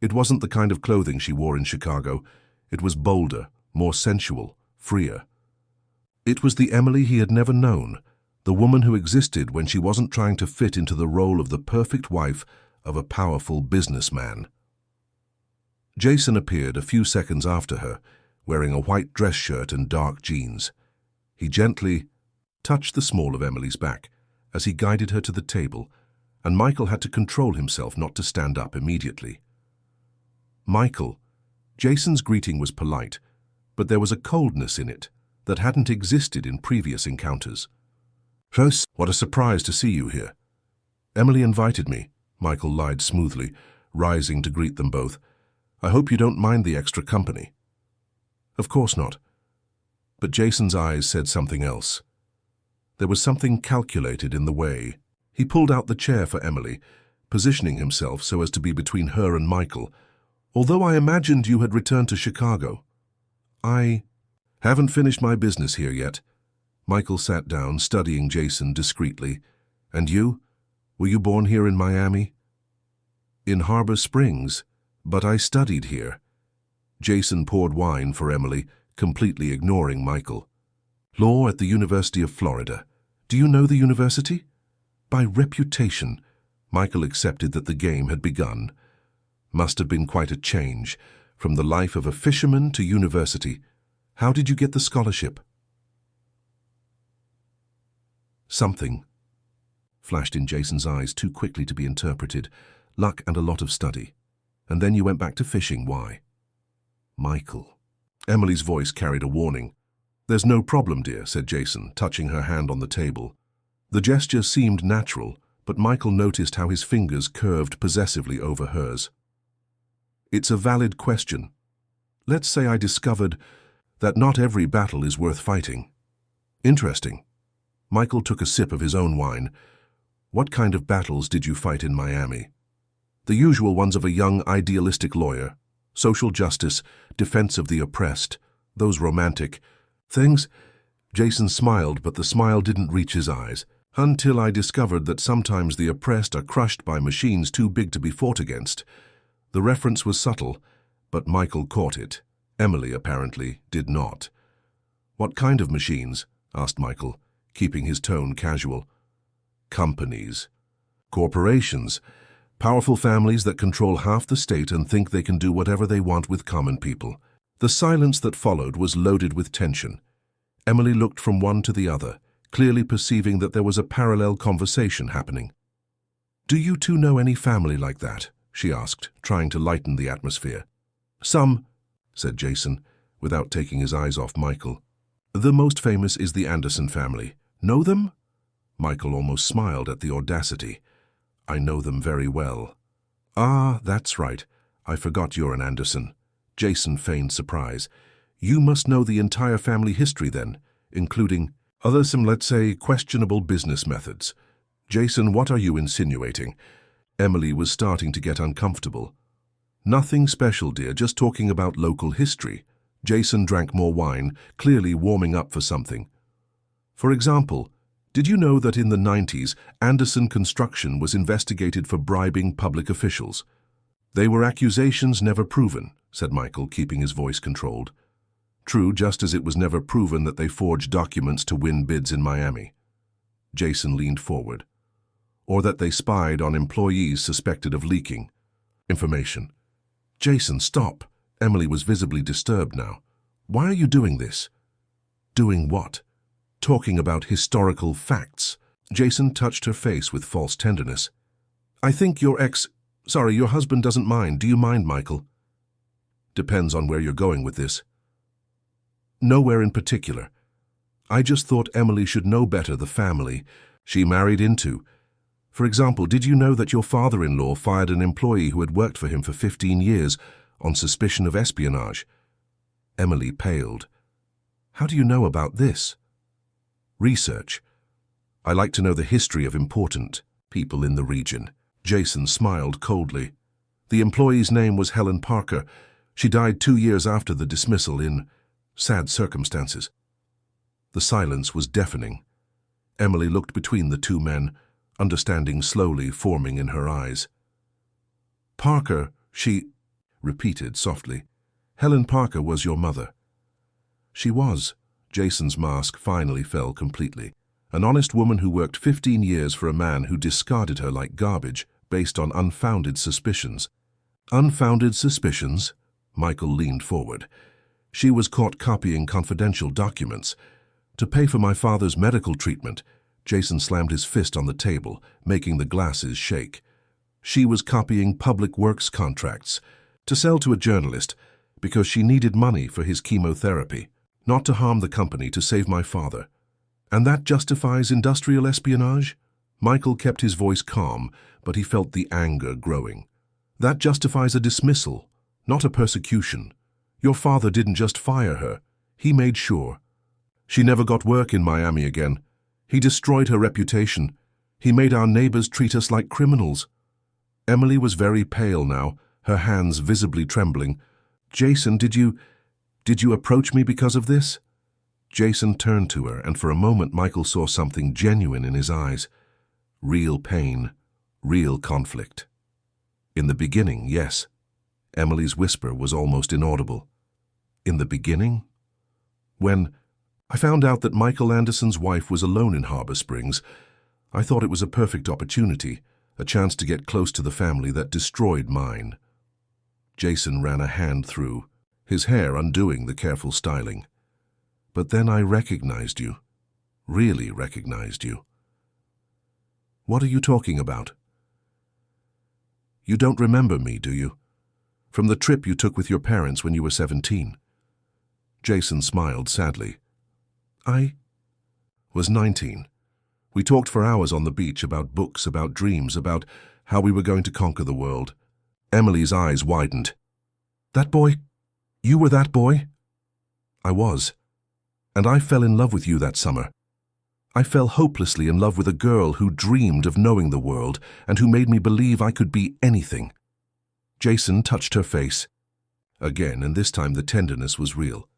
It wasn't the kind of clothing she wore in Chicago. It was bolder, more sensual, freer. It was the Emily he had never known, the woman who existed when she wasn't trying to fit into the role of the perfect wife of a powerful businessman. Jason appeared a few seconds after her, wearing a white dress shirt and dark jeans. He gently touched the small of Emily's back as he guided her to the table, and Michael had to control himself not to stand up immediately. Michael. Jason's greeting was polite, but there was a coldness in it that hadn't existed in previous encounters. "First, what a surprise to see you here." "Emily invited me," Michael lied smoothly, rising to greet them both. "I hope you don't mind the extra company." "Of course not." But Jason's eyes said something else. There was something calculated in the way. He pulled out the chair for Emily, positioning himself so as to be between her and Michael. "Although I imagined you had returned to Chicago." "I haven't finished my business here yet." Michael sat down, studying Jason discreetly. "And you? Were you born here in Miami?" "In Harbor Springs, but I studied here." Jason poured wine for Emily, completely ignoring Michael. "Law at the University of Florida. Do you know the university?" "By reputation." Michael accepted that the game had begun. Must have been quite a change, from the life of a fisherman to university. "How did you get the scholarship?" "Something," flashed in Jason's eyes too quickly to be interpreted. "Luck and a lot of study. And then you went back to fishing. Why?" "Michael." Emily's voice carried a warning. "There's no problem, dear," said Jason, touching her hand on the table. The gesture seemed natural, but Michael noticed how his fingers curved possessively over hers. "It's a valid question. Let's say I discovered that not every battle is worth fighting." "Interesting." Michael took a sip of his own wine. "What kind of battles did you fight in Miami?" "The usual ones of a young, idealistic lawyer. Social justice, defense of the oppressed, those romantic things." Jason smiled, but the smile didn't reach his eyes. "Until I discovered that sometimes the oppressed are crushed by machines too big to be fought against." The reference was subtle, but Michael caught it. Emily, apparently, did not. "What kind of machines?" asked Michael, keeping his tone casual. "Companies. Corporations. Powerful families that control half the state and think they can do whatever they want with common people." The silence that followed was loaded with tension. Emily looked from one to the other, clearly perceiving that there was a parallel conversation happening. "Do you two know any family like that?" she asked, trying to lighten the atmosphere. "Some," said Jason, without taking his eyes off Michael. "The most famous is the Anderson family, Know them? Michael almost smiled at the audacity. I know them very well. Ah, that's right. I forgot you're an Anderson. Jason feigned surprise. You must know the entire family history then, including some, let's say, questionable business methods. Jason, what are you insinuating? Emily was starting to get uncomfortable. Nothing special, dear, just talking about local history. Jason drank more wine, clearly warming up for something. For example, did you know that in the 90s, Anderson Construction was investigated for bribing public officials? They were accusations never proven, said Michael, keeping his voice controlled. True, just as it was never proven that they forged documents to win bids in Miami. Jason leaned forward. Or that they spied on employees suspected of leaking information. Jason, stop. Emily was visibly disturbed now. Why are you doing this? Doing what? Talking about historical facts. Jason touched her face with false tenderness. I think your husband doesn't mind. Do you mind, Michael? Depends on where you're going with this. Nowhere in particular. I just thought Emily should know better the family she married into. For example, did you know that your father-in-law fired an employee who had worked for him for 15 years on suspicion of espionage? Emily paled. How do you know about this? Research. I like to know the history of important people in the region. Jason smiled coldly. The employee's name was Helen Parker. She died 2 years after the dismissal in sad circumstances. The silence was deafening. Emily looked between the two men, understanding slowly forming in her eyes. Parker, she repeated softly. Helen Parker was your mother. She was. Jason's mask finally fell completely. An honest woman who worked 15 years for a man who discarded her like garbage based on unfounded suspicions. Unfounded suspicions? Michael leaned forward. She was caught copying confidential documents. To pay for my father's medical treatment, Jason slammed his fist on the table, making the glasses shake. She was copying public works contracts to sell to a journalist because she needed money for his chemotherapy, not to harm the company to save my father. And that justifies industrial espionage? Michael kept his voice calm, but he felt the anger growing. That justifies a dismissal, not a persecution. Your father didn't just fire her. He made sure. She never got work in Miami again. He destroyed her reputation. He made our neighbors treat us like criminals. Emily was very pale now, her hands visibly trembling. Jason, did you approach me because of this? Jason turned to her, and for a moment Michael saw something genuine in his eyes. Real pain, real conflict. In the beginning, yes. Emily's whisper was almost inaudible. In the beginning? When I found out that Michael Anderson's wife was alone in Harbor Springs, I thought it was a perfect opportunity, a chance to get close to the family that destroyed mine. Jason ran a hand through, his hair undoing the careful styling. But then I recognized you. Really recognized you. What are you talking about? You don't remember me, do you? From the trip you took with your parents when you were 17. Jason smiled sadly. I was 19. We talked for hours on the beach about books, about dreams, about how we were going to conquer the world. Emily's eyes widened. That boy? You were that boy? I was. And I fell in love with you that summer. I fell hopelessly in love with a girl who dreamed of knowing the world and who made me believe I could be anything. Jason touched her face. Again, and this time the tenderness was real.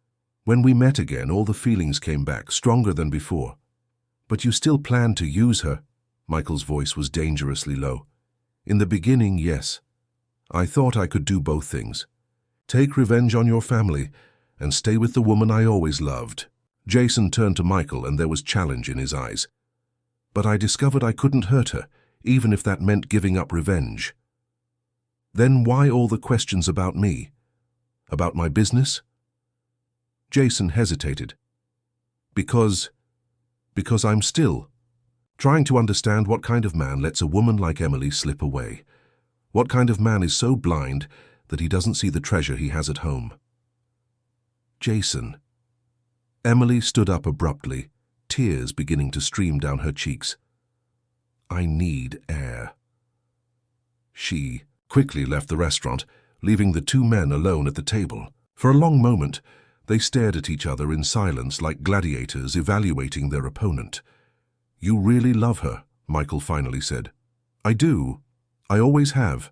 When we met again, all the feelings came back, stronger than before. But you still planned to use her? Michael's voice was dangerously low. In the beginning, yes. I thought I could do both things. Take revenge on your family and stay with the woman I always loved. Jason turned to Michael, and there was challenge in his eyes. But I discovered I couldn't hurt her, even if that meant giving up revenge. Then why all the questions about me? About my business? Jason hesitated. Because I'm still trying to understand what kind of man lets a woman like Emily slip away. What kind of man is so blind that he doesn't see the treasure he has at home? Jason. Emily stood up abruptly, tears beginning to stream down her cheeks. "I need air." She quickly left the restaurant, leaving the two men alone at the table. For a long moment, they stared at each other in silence like gladiators evaluating their opponent. "You really love her," Michael finally said. "I do. I always have."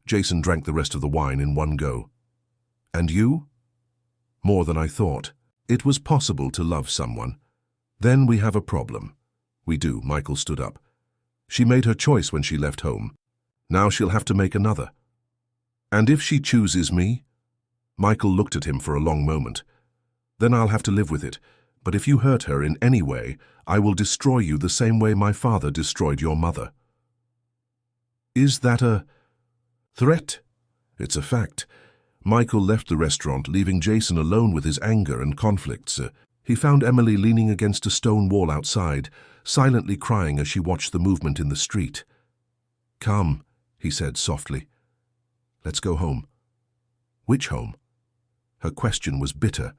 Jason drank the rest of the wine in one go. "And you?" "More than I thought. It was possible to love someone. Then we have a problem." "We do," Michael stood up. "She made her choice when she left home. Now she'll have to make another." "And if she chooses me?" Michael looked at him for a long moment. "Then I'll have to live with it. But if you hurt her in any way, I will destroy you the same way my father destroyed your mother." "Is that a threat?" "It's a fact." Michael left the restaurant, leaving Jason alone with his anger and conflicts. He found Emily leaning against a stone wall outside, silently crying as she watched the movement in the street. "Come," he said softly. "Let's go home." "Which home?" Her question was bitter.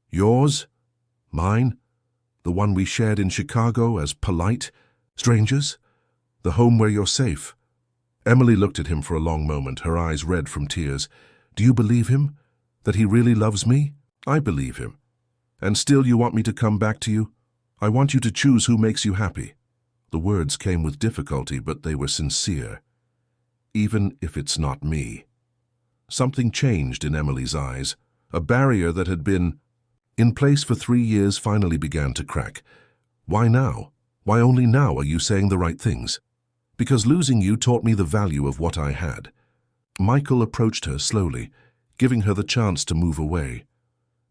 "Yours? Mine? The one we shared in Chicago as polite strangers? The home where you're safe?" Emily looked at him for a long moment, her eyes red from tears. "Do you believe him? That he really loves me?" "I believe him. And still you want me to come back to you? I want you to choose who makes you happy." The words came with difficulty, but they were sincere. "Even if it's not me." Something changed in Emily's eyes. A barrier that had been in place for 3 years finally began to crack. "Why now? Why only now are you saying the right things?" "Because losing you taught me the value of what I had." Michael approached her slowly, giving her the chance to move away.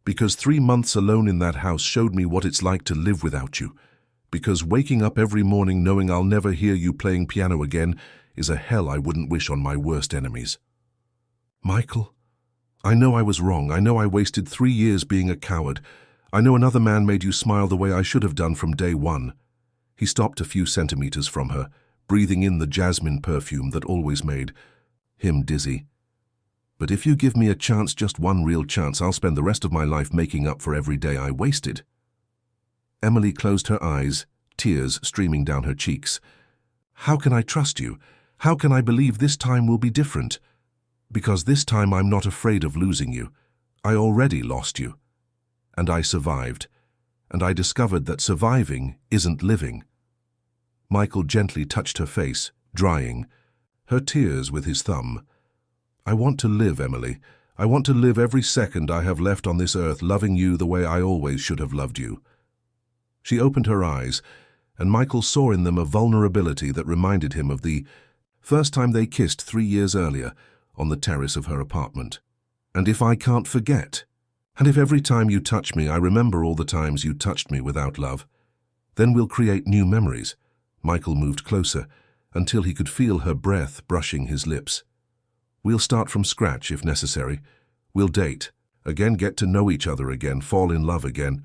"Because 3 months alone in that house showed me what it's like to live without you. Because waking up every morning knowing I'll never hear you playing piano again is a hell I wouldn't wish on my worst enemies." "Michael, I know I was wrong. I know I wasted 3 years being a coward. I know another man made you smile the way I should have done from day one." He stopped a few centimeters from her, breathing in the jasmine perfume that always made him dizzy. "But if you give me a chance, just one real chance, I'll spend the rest of my life making up for every day I wasted." Emily closed her eyes, tears streaming down her cheeks. "How can I trust you? How can I believe this time will be different?" "Because this time I'm not afraid of losing you. I already lost you. And I survived. And I discovered that surviving isn't living." Michael gently touched her face, drying her tears with his thumb. "I want to live, Emily. I want to live every second I have left on this earth loving you the way I always should have loved you." She opened her eyes, and Michael saw in them a vulnerability that reminded him of the first time they kissed 3 years earlier on the terrace of her apartment. "And if I can't forget, and if every time you touch me I remember all the times you touched me without love, then we'll create new memories." Michael moved closer, until he could feel her breath brushing his lips. "We'll start from scratch if necessary. We'll date, again get to know each other again, fall in love again.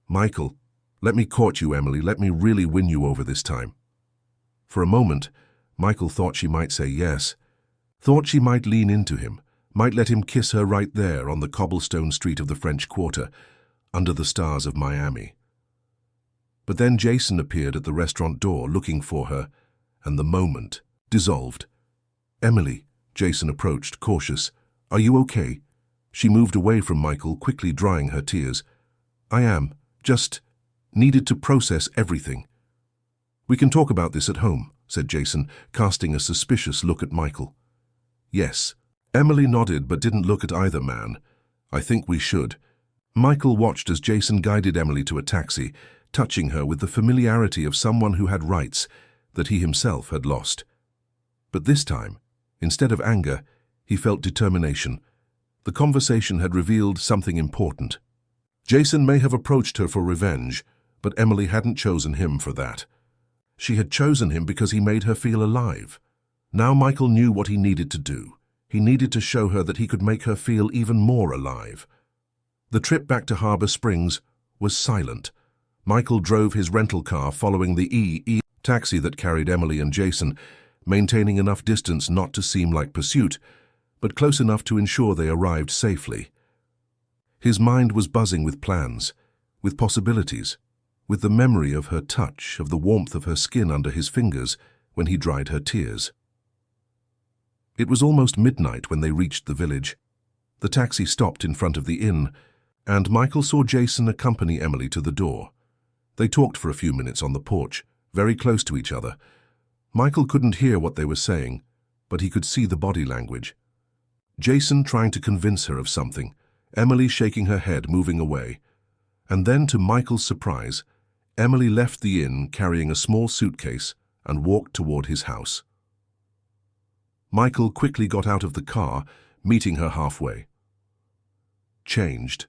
Michael, let me court you, Emily. Let me really win you over this time." For a moment, Michael thought she might say yes. Thought she might lean into him, might let him kiss her right there on the cobblestone street of the French Quarter, under the stars of Miami. But then Jason appeared at the restaurant door looking for her, and the moment dissolved. "Emily," Jason approached, cautious. "Are you okay?" She moved away from Michael, quickly drying her tears. "I am. Just needed to process everything." "We can talk about this at home," said Jason, casting a suspicious look at Michael. "Yes." Emily nodded but didn't look at either man. "I think we should." Michael watched as Jason guided Emily to a taxi, touching her with the familiarity of someone who had rights that he himself had lost. But this time, instead of anger, he felt determination. The conversation had revealed something important. Jason may have approached her for revenge, but Emily hadn't chosen him for that. She had chosen him because he made her feel alive. Now Michael knew what he needed to do. He needed to show her that he could make her feel even more alive. The trip back to Harbor Springs was silent. Michael drove his rental car following the EE taxi that carried Emily and Jason, maintaining enough distance not to seem like pursuit, but close enough to ensure they arrived safely. His mind was buzzing with plans, with possibilities, with the memory of her touch, of the warmth of her skin under his fingers when he dried her tears. It was almost midnight when they reached the village. The taxi stopped in front of the inn, and Michael saw Jason accompany Emily to the door. They talked for a few minutes on the porch, very close to each other. Michael couldn't hear what they were saying, but he could see the body language. Jason trying to convince her of something, Emily shaking her head, moving away. And then, to Michael's surprise, Emily left the inn carrying a small suitcase and walked toward his house. Michael quickly got out of the car, meeting her halfway. "Changed?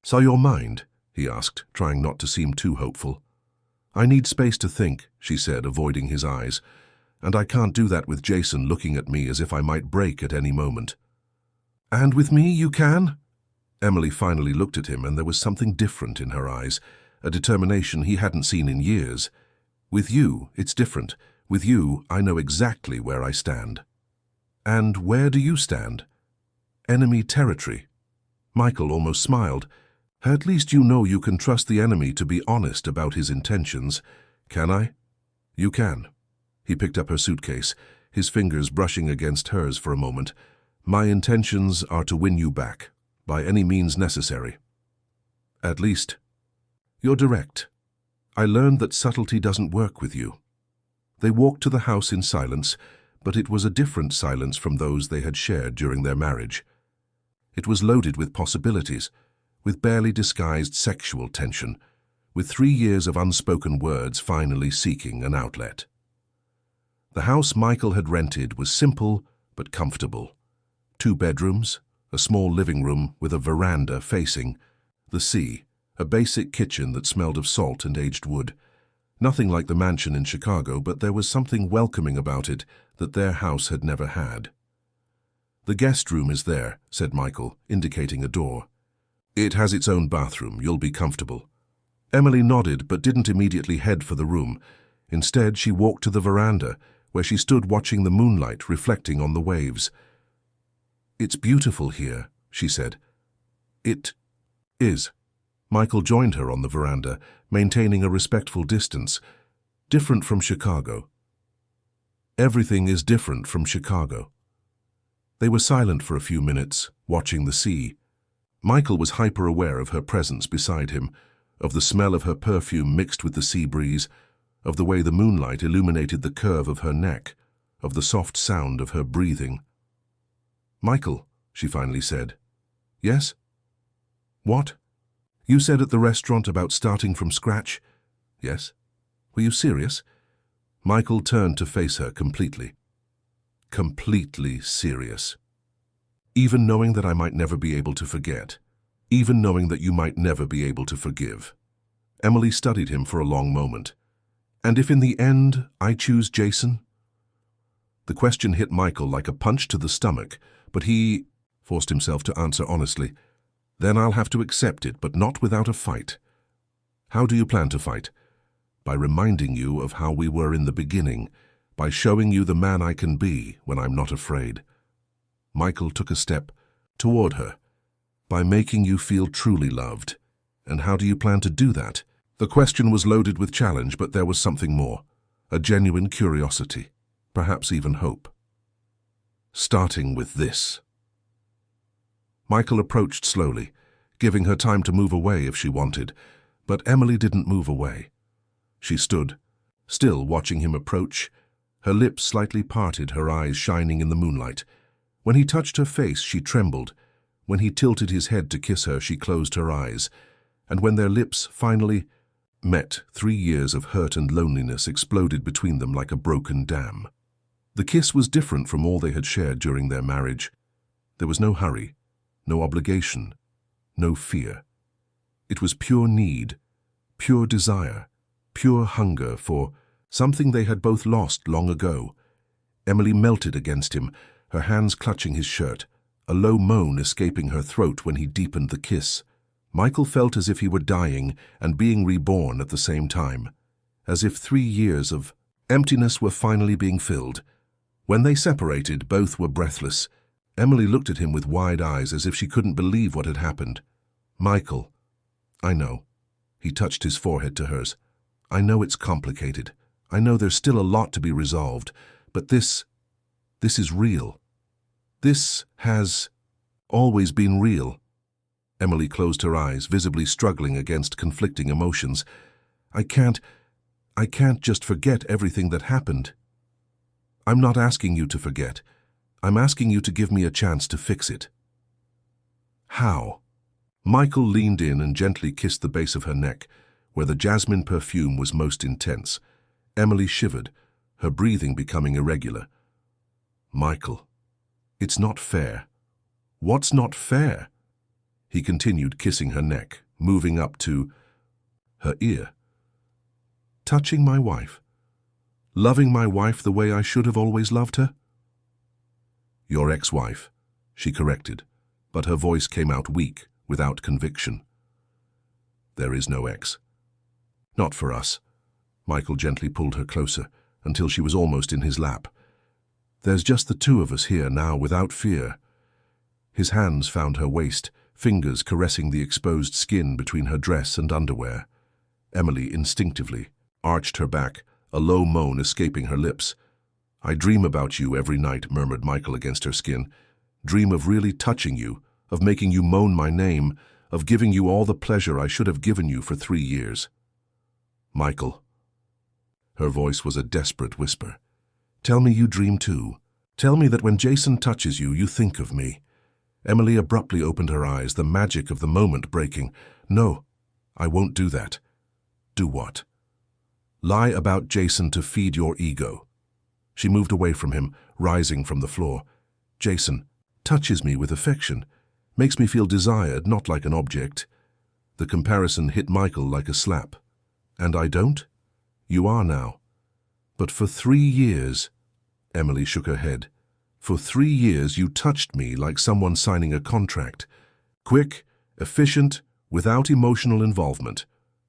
So your mind?" he asked, trying not to seem too hopeful. "I need space to think," she said, avoiding his eyes, "and I can't do that with Jason looking at me as if I might break at any moment." "And with me you can?" Emily finally looked at him, and there was something different in her eyes, a determination he hadn't seen in years. "With you, it's different. With you, I know exactly where I stand." "And where do you stand?" "Enemy territory." Michael almost smiled. "At least you know you can trust the enemy to be honest about his intentions. Can I?" "You can." He picked up her suitcase, his fingers brushing against hers for a moment. "My intentions are to win you back, by any means necessary." "At least." "You're direct. I learned that subtlety doesn't work with you." They walked to the house in silence, but it was a different silence from those they had shared during their marriage. It was loaded with possibilities, with barely disguised sexual tension, with 3 years of unspoken words finally seeking an outlet. The house Michael had rented was simple but comfortable. 2 bedrooms, a small living room with a veranda facing the sea, a basic kitchen that smelled of salt and aged wood. Nothing like the mansion in Chicago, but there was something welcoming about it that their house had never had. "The guest room is there," said Michael, indicating a door. "It has its own bathroom. You'll be comfortable." Emily nodded but didn't immediately head for the room. Instead, she walked to the veranda, where she stood watching the moonlight reflecting on the waves. "It's beautiful here," she said. "It is." Michael joined her on the veranda, maintaining a respectful distance. "Different from Chicago." "Everything is different from Chicago." They were silent for a few minutes, watching the sea. Michael was hyper-aware of her presence beside him, of the smell of her perfume mixed with the sea breeze, of the way the moonlight illuminated the curve of her neck, of the soft sound of her breathing. "Michael," she finally said. "Yes?" "What? You said at the restaurant about starting from scratch?" "Yes." "Were you serious?" Michael turned to face her completely. "Completely serious. Even knowing that I might never be able to forget. Even knowing that you might never be able to forgive." Emily studied him for a long moment. "And if in the end I choose Jason?" The question hit Michael like a punch to the stomach, but he forced himself to answer honestly. "Then I'll have to accept it, but not without a fight." "How do you plan to fight?" "By reminding you of how we were in the beginning, by showing you the man I can be when I'm not afraid." Michael took a step toward her. "By making you feel truly loved. And how do you plan to do that?" The question was loaded with challenge, but there was something more, a genuine curiosity, perhaps even hope. "Starting with this." Michael approached slowly, giving her time to move away if she wanted, but Emily didn't move away. She stood, still watching him approach, her lips slightly parted, her eyes shining in the moonlight. When he touched her face, she trembled. When he tilted his head to kiss her, she closed her eyes. And when their lips finally met, 3 years of hurt and loneliness exploded between them like a broken dam. The kiss was different from all they had shared during their marriage. There was no hurry, no obligation, no fear. It was pure need, pure desire, pure hunger for something they had both lost long ago. Emily melted against him, her hands clutching his shirt, a low moan escaping her throat when he deepened the kiss. Michael felt as if he were dying and being reborn at the same time, as if 3 years of emptiness were finally being filled. When they separated, both were breathless. Emily looked at him with wide eyes as if she couldn't believe what had happened. "Michael." "I know." He touched his forehead to hers. I know it's complicated. I know there's still a lot to be resolved, but this is real. This has always been real. Emily closed her eyes, visibly struggling against conflicting emotions. I can't just forget everything that happened. I'm not asking you to forget. I'm asking you to give me a chance to fix it. How? Michael leaned in and gently kissed the base of her neck, where the jasmine perfume was most intense. Emily shivered, her breathing becoming irregular. Michael, it's not fair. What's not fair? He continued kissing her neck, moving up to her ear. Touching my wife. Loving my wife the way I should have always loved her? Your ex-wife, she corrected, but her voice came out weak, without conviction. There is no ex. Not for us. Michael gently pulled her closer, until she was almost in his lap. There's just the two of us here now, without fear. His hands found her waist, fingers caressing the exposed skin between her dress and underwear. Emily instinctively arched her back, a low moan escaping her lips. I dream about you every night, murmured Michael against her skin. Dream of really touching you, of making you moan my name, of giving you all the pleasure I should have given you for 3 years. Michael. Her voice was a desperate whisper. Tell me you dream too. Tell me that when Jason touches you, you think of me. Emily abruptly opened her eyes, the magic of the moment breaking. No, I won't do that. Do what? Lie about Jason to feed your ego. She moved away from him, rising from the floor. Jason touches me with affection, makes me feel desired, not like an object. The comparison hit Michael like a slap. And I don't? You are now. But for 3 years, Emily shook her head. For 3 years you touched me like someone signing a contract. Quick, efficient, without emotional involvement.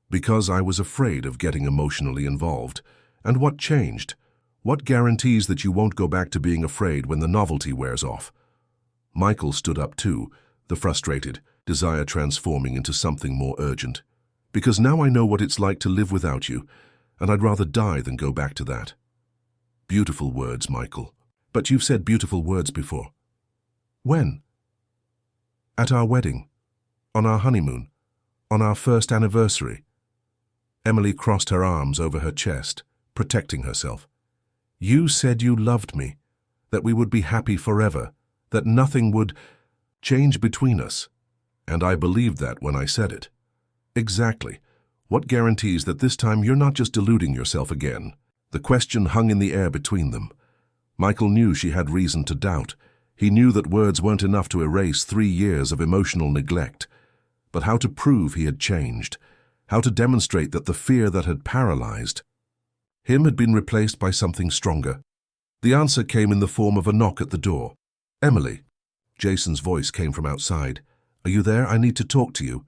Because I was afraid of getting emotionally involved. And what changed? What guarantees that you won't go back to being afraid when the novelty wears off? Michael stood up too, the frustrated, desire transforming into something more urgent. Because now I know what it's like to live without you, and I'd rather die than go back to that. Beautiful words, Michael. But you've said beautiful words before. When? At our wedding. On our honeymoon. On our first anniversary. Emily crossed her arms over her chest, protecting herself. You said you loved me, that we would be happy forever, that nothing would change between us. And I believed that when I said it. Exactly. What guarantees that this time you're not just deluding yourself again? The question hung in the air between them. Michael knew she had reason to doubt. He knew that words weren't enough to erase 3 years of emotional neglect. But how to prove he had changed? How to demonstrate that the fear that had paralyzed him had been replaced by something stronger? The answer came in the form of a knock at the door. Emily. Jason's voice came from outside. Are you there? I need to talk to you.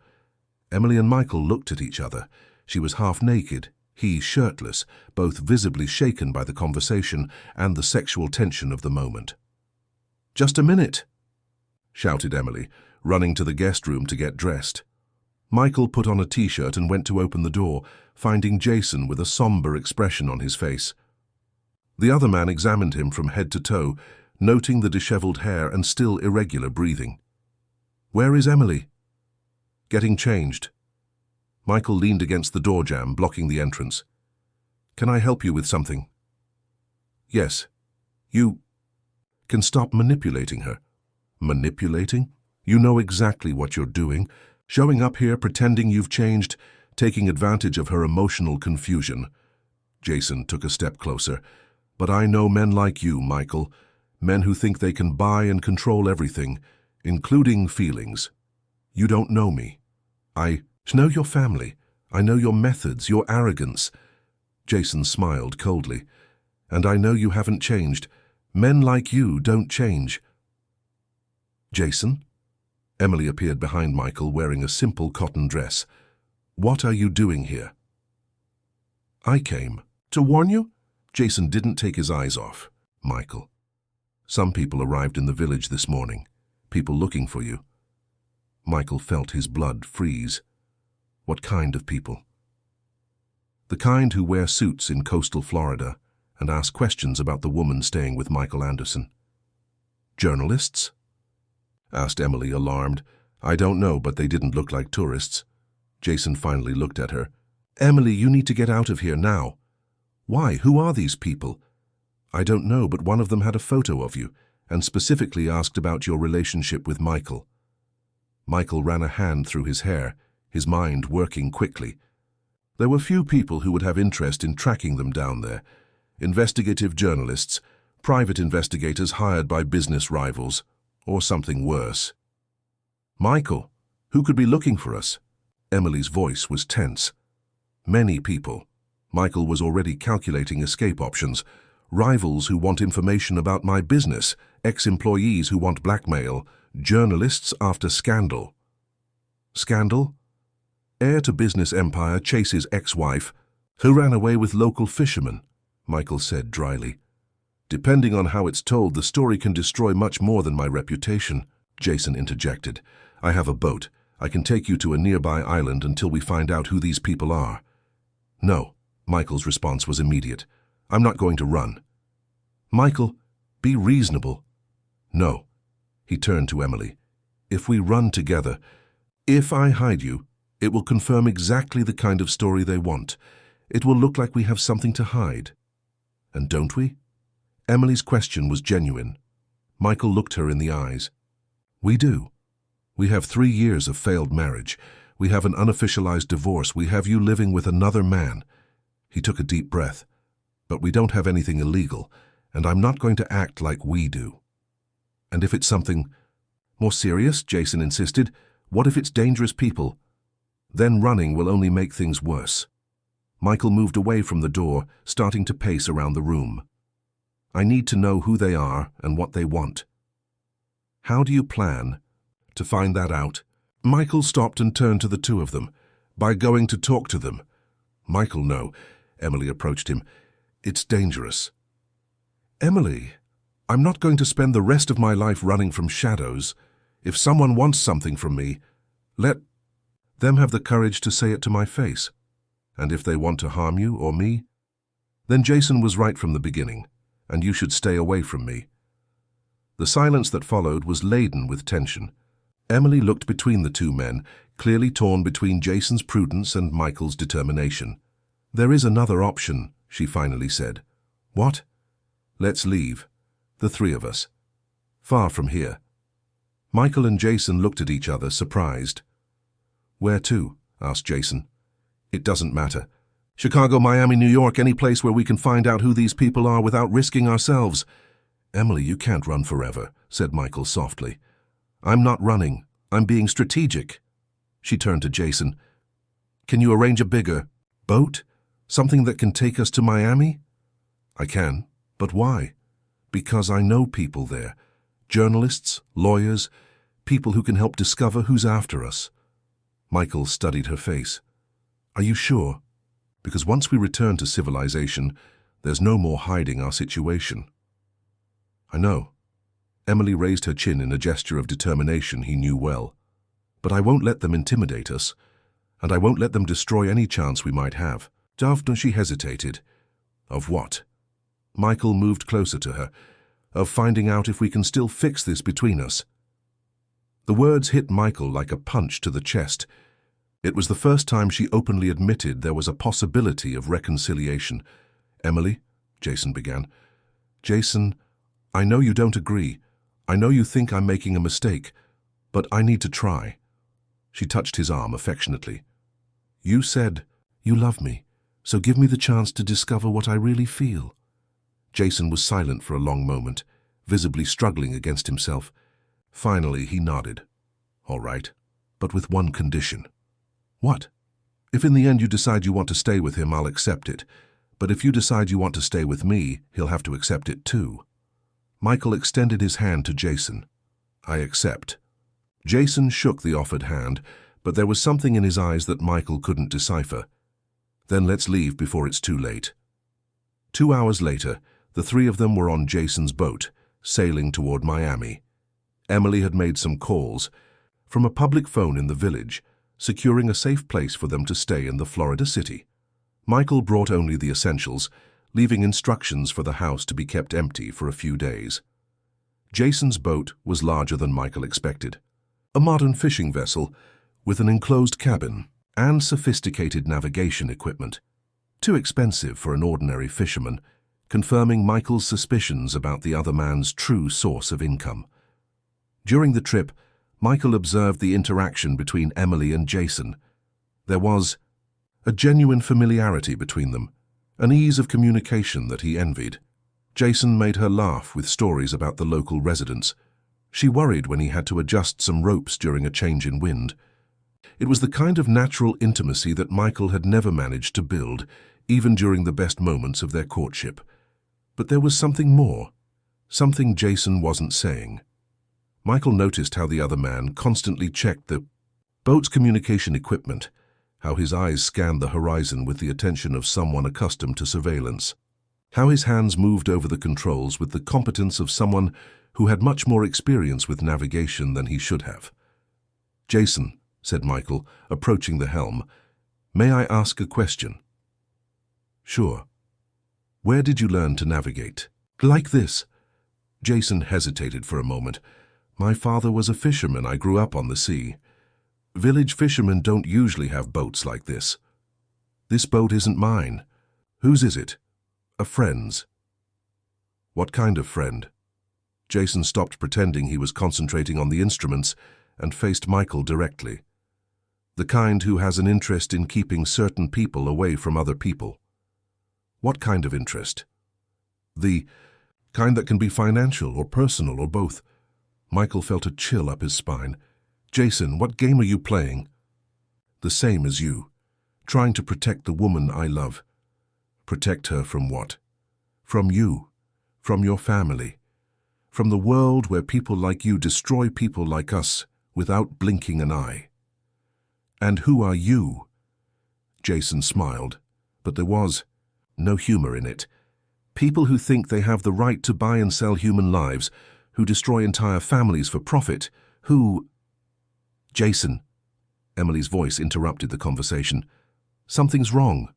Emily and Michael looked at each other. She was half naked, he shirtless, both visibly shaken by the conversation and the sexual tension of the moment. Just a minute, shouted Emily, running to the guest room to get dressed. Michael put on a t-shirt and went to open the door, finding Jason with a somber expression on his face. The other man examined him from head to toe, noting the disheveled hair and still irregular breathing. Where is Emily? Getting changed. Michael leaned against the door jamb, blocking the entrance. Can I help you with something? Yes. You can stop manipulating her. Manipulating? You know exactly what you're doing. Showing up here, pretending you've changed, taking advantage of her emotional confusion. Jason took a step closer. But I know men like you, Michael. Men who think they can buy and control everything, including feelings. You don't know me. I know your family. I know your methods, your arrogance. Jason smiled coldly. And I know you haven't changed. Men like you don't change. Jason? Emily appeared behind Michael wearing a simple cotton dress. What are you doing here? I came. To warn you? Jason didn't take his eyes off Michael. Some people arrived in the village this morning. People looking for you. Michael felt his blood freeze. What kind of people? The kind who wear suits in coastal Florida and ask questions about the woman staying with Michael Anderson. Journalists? Asked Emily, alarmed. I don't know, but they didn't look like tourists. Jason finally looked at her. Emily, you need to get out of here now. Why? Who are these people? I don't know, but one of them had a photo of you and specifically asked about your relationship with Michael. Michael ran a hand through his hair, his mind working quickly. There were few people who would have interest in tracking them down there. Investigative journalists, private investigators hired by business rivals, or something worse. Michael, who could be looking for us? Emily's voice was tense. Many people. Michael was already calculating escape options. Rivals who want information about my business, ex-employees who want blackmail, journalists after scandal. Scandal? Heir to business empire chases ex-wife, who ran away with local fishermen, Michael said dryly. Depending on how it's told, the story can destroy much more than my reputation, Jason interjected. I have a boat. I can take you to a nearby island until we find out who these people are. No, Michael's response was immediate. I'm not going to run. Michael, be reasonable. No. He turned to Emily. If we run together, if I hide you, it will confirm exactly the kind of story they want. It will look like we have something to hide. And don't we? Emily's question was genuine. Michael looked her in the eyes. We do. We have 3 years of failed marriage. We have an unofficialized divorce. We have you living with another man. He took a deep breath. But we don't have anything illegal, and I'm not going to act like we do. And if it's something more serious, Jason insisted, what if it's dangerous people? Then running will only make things worse. Michael moved away from the door, starting to pace around the room. I need to know who they are and what they want. How do you plan to find that out? Michael stopped and turned to the two of them. By going to talk to them. Michael, no. Emily approached him. It's dangerous. Emily, I'm not going to spend the rest of my life running from shadows. If someone wants something from me, let them have the courage to say it to my face. And if they want to harm you or me, then Jason was right from the beginning, and you should stay away from me. The silence that followed was laden with tension. Emily looked between the two men, clearly torn between Jason's prudence and Michael's determination. There is another option, she finally said. What? Let's leave. The 3 of us. Far from here. Michael and Jason looked at each other, surprised. Where to? Asked Jason. It doesn't matter. Chicago, Miami, New York, any place where we can find out who these people are without risking ourselves. Emily, you can't run forever, said Michael softly. I'm not running. I'm being strategic. She turned to Jason. Can you arrange a bigger boat? Something that can take us to Miami? I can. But why? Because I know people there. Journalists, lawyers, people who can help discover who's after us. Michael studied her face. Are you sure? Because once we return to civilization, there's no more hiding our situation. I know. Emily raised her chin in a gesture of determination he knew well. But I won't let them intimidate us, and I won't let them destroy any chance we might have. She hesitated. Of what? Michael moved closer to her. Of finding out if we can still fix this between us. The words hit Michael like a punch to the chest. It was the first time she openly admitted there was a possibility of reconciliation. Emily, Jason began. Jason, I know you don't agree. I know you think I'm making a mistake, but I need to try. She touched his arm affectionately. You said you love me, so give me the chance to discover what I really feel. Jason was silent for a long moment, visibly struggling against himself. Finally, he nodded. All right, but with one condition. What? If in the end you decide you want to stay with him, I'll accept it. But if you decide you want to stay with me, he'll have to accept it too. Michael extended his hand to Jason. I accept. Jason shook the offered hand, but there was something in his eyes that Michael couldn't decipher. Then let's leave before it's too late. 2 hours later, the 3 of them were on Jason's boat, sailing toward Miami. Emily had made some calls. From a public phone in the village, securing a safe place for them to stay in the Florida city. Michael brought only the essentials, leaving instructions for the house to be kept empty for a few days. Jason's boat was larger than Michael expected. A modern fishing vessel with an enclosed cabin and sophisticated navigation equipment. Too expensive for an ordinary fisherman, confirming Michael's suspicions about the other man's true source of income. During the trip, Michael observed the interaction between Emily and Jason. There was a genuine familiarity between them, an ease of communication that he envied. Jason made her laugh with stories about the local residents. She worried when he had to adjust some ropes during a change in wind. It was the kind of natural intimacy that Michael had never managed to build, even during the best moments of their courtship. But there was something more, something Jason wasn't saying. Michael noticed how the other man constantly checked the boat's communication equipment, how his eyes scanned the horizon with the attention of someone accustomed to surveillance, how his hands moved over the controls with the competence of someone who had much more experience with navigation than he should have. "Jason," said Michael, approaching the helm, "may I ask a question?" "Sure. Where did you learn to navigate?" "Like this." Jason hesitated for a moment. "My father was a fisherman. I grew up on the sea. Village fishermen don't usually have boats like this. This boat isn't mine. Whose is it?" "A friend's." "What kind of friend?" Jason stopped pretending he was concentrating on the instruments and faced Michael directly. "The kind who has an interest in keeping certain people away from other people." "What kind of interest?" "The kind that can be financial or personal or both." Michael felt a chill up his spine. "Jason, what game are you playing?" "The same as you. Trying to protect the woman I love." "Protect her from what?" "From you. From your family. From the world where people like you destroy people like us without blinking an eye." "And who are you?" Jason smiled, but there was no humor in it. "People who think they have the right to buy and sell human lives, who destroy entire families for profit, who—" "Jason," Emily's voice interrupted the conversation. "Something's wrong."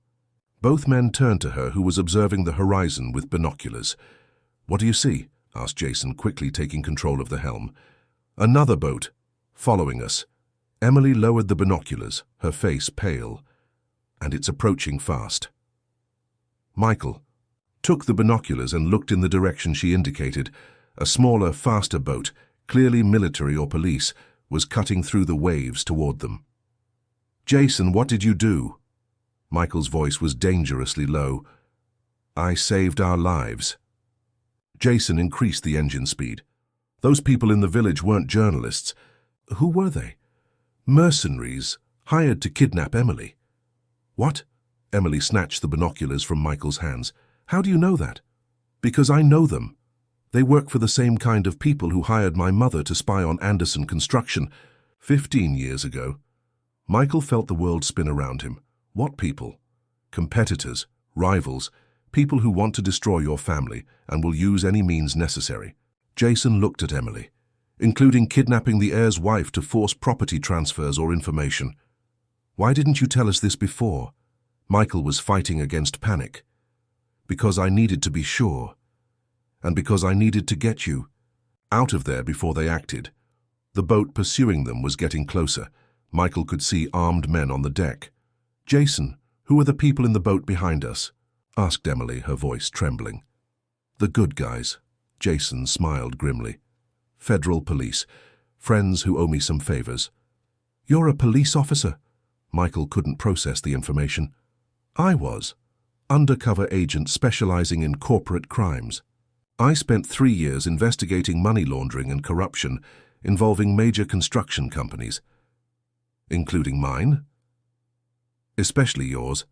Both men turned to her, who was observing the horizon with binoculars. "What do you see?" asked Jason, quickly taking control of the helm. "Another boat, following us." Emily lowered the binoculars, her face pale. "And it's approaching fast." Michael took the binoculars and looked in the direction she indicated. A smaller, faster boat, clearly military or police, was cutting through the waves toward them. "Jason, what did you do?" Michael's voice was dangerously low. "I saved our lives." Jason increased the engine speed. "Those people in the village weren't journalists. Who were they?" "Mercenaries, hired to kidnap Emily." "What?" Emily snatched the binoculars from Michael's hands. "How do you know that?" "Because I know them. They work for the same kind of people who hired my mother to spy on Anderson Construction 15 years ago." Michael felt the world spin around him. What people? Competitors, rivals, people who want to destroy your family and will use any means necessary. Jason looked at Emily, including kidnapping the heir's wife to force property transfers or information. "Why didn't you tell us this before?" Michael was fighting against panic. "Because I needed to be sure. And because I needed to get you out of there before they acted." The boat pursuing them was getting closer. Michael could see armed men on the deck. "Jason, who are the people in the boat behind us?" asked Emily, her voice trembling. "The good guys." Jason smiled grimly. "Federal police. Friends who owe me some favors." "You're a police officer?" Michael couldn't process the information. "I was. Undercover agent specializing in corporate crimes. I spent 3 years investigating money laundering and corruption involving major construction companies." "Including mine?" "Especially yours."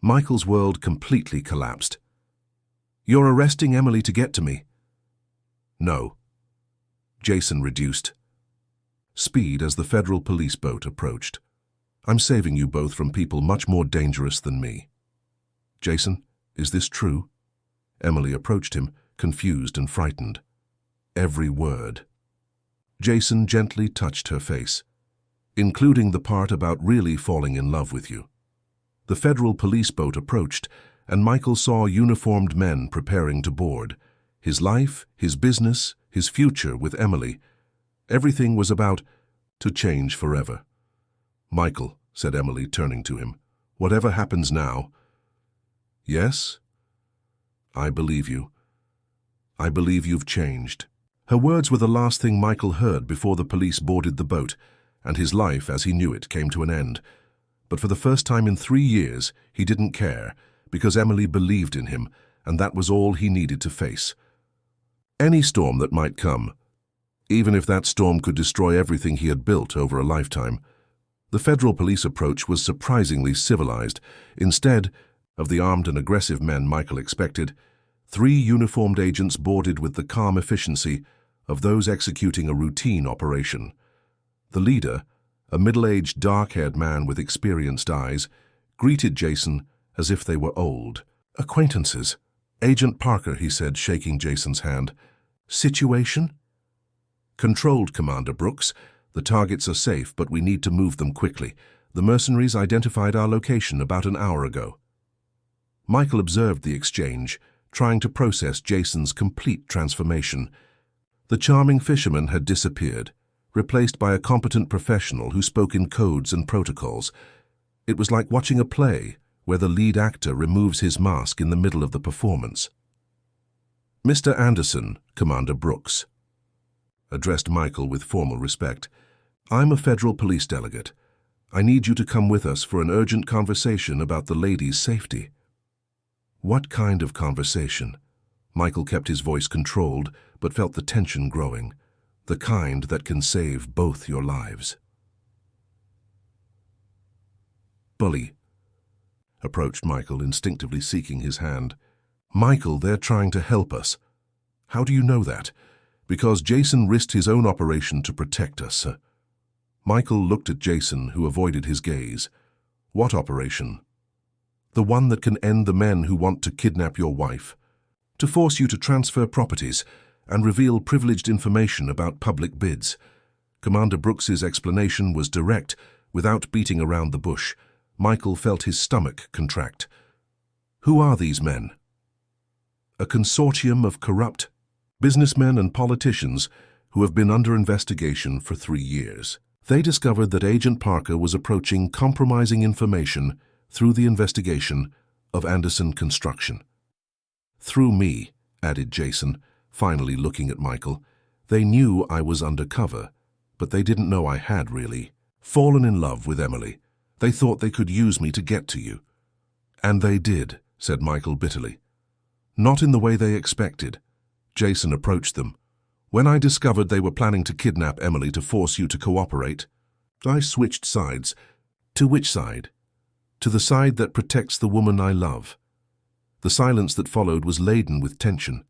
Michael's world completely collapsed. "You're arresting Emily to get to me?" "No." Jason reduced speed as the federal police boat approached. "I'm saving you both from people much more dangerous than me." "Jason, is this true?" Emily approached him, confused and frightened. "Every word." Jason gently touched her face. including the part about really falling in love with you. The federal police boat approached, and Michael saw uniformed men preparing to board. His life, his business, his future with Emily. Everything was about to change forever. "Michael," said Emily, turning to him, "whatever happens now—" "Yes? I believe you. I believe you've changed." Her words were the last thing Michael heard before the police boarded the boat, and his life, as he knew it, came to an end. But for the first time in 3 years, he didn't care, because Emily believed in him, and that was all he needed to face. Any storm that might come, even if that storm could destroy everything he had built over a lifetime. The federal police approach was surprisingly civilized. Instead of the armed and aggressive men Michael expected, 3 uniformed agents boarded with the calm efficiency of those executing a routine operation. The leader, a middle-aged, dark-haired man with experienced eyes, greeted Jason as if they were old acquaintances. "Agent Parker," he said, shaking Jason's hand. "Situation?" "Controlled, Commander Brooks. The targets are safe, but we need to move them quickly. The mercenaries identified our location about an hour ago." Michael observed the exchange, trying to process Jason's complete transformation. The charming fisherman had disappeared, replaced by a competent professional who spoke in codes and protocols. It was like watching a play where the lead actor removes his mask in the middle of the performance. "Mr. Anderson," Commander Brooks addressed Michael with formal respect, "I'm a federal police delegate. I need you to come with us for an urgent conversation about the lady's safety." "What kind of conversation?" Michael kept his voice controlled, but felt the tension growing. "The kind that can save both your lives." "Bully," approached Michael, instinctively seeking his hand. "Michael, they're trying to help us." "How do you know that?" "Because Jason risked his own operation to protect us." Michael looked at Jason, who avoided his gaze. "What operation?" "The one that can end the men who want to kidnap your wife. To force you to transfer properties and reveal privileged information about public bids." Commander Brooks's explanation was direct, without beating around the bush. Michael felt his stomach contract. "Who are these men?" "A consortium of corrupt businessmen and politicians who have been under investigation for 3 years. They discovered that Agent Parker was approaching compromising information through the investigation of Anderson Construction." "Through me," added Jason, finally looking at Michael. "They knew I was undercover, but they didn't know I had really fallen in love with Emily. They thought they could use me to get to you." "And they did," said Michael bitterly. "Not in the way they expected." Jason approached them. "When I discovered they were planning to kidnap Emily to force you to cooperate, I switched sides." "To which side?" "To the side that protects the woman I love." The silence that followed was laden with tension.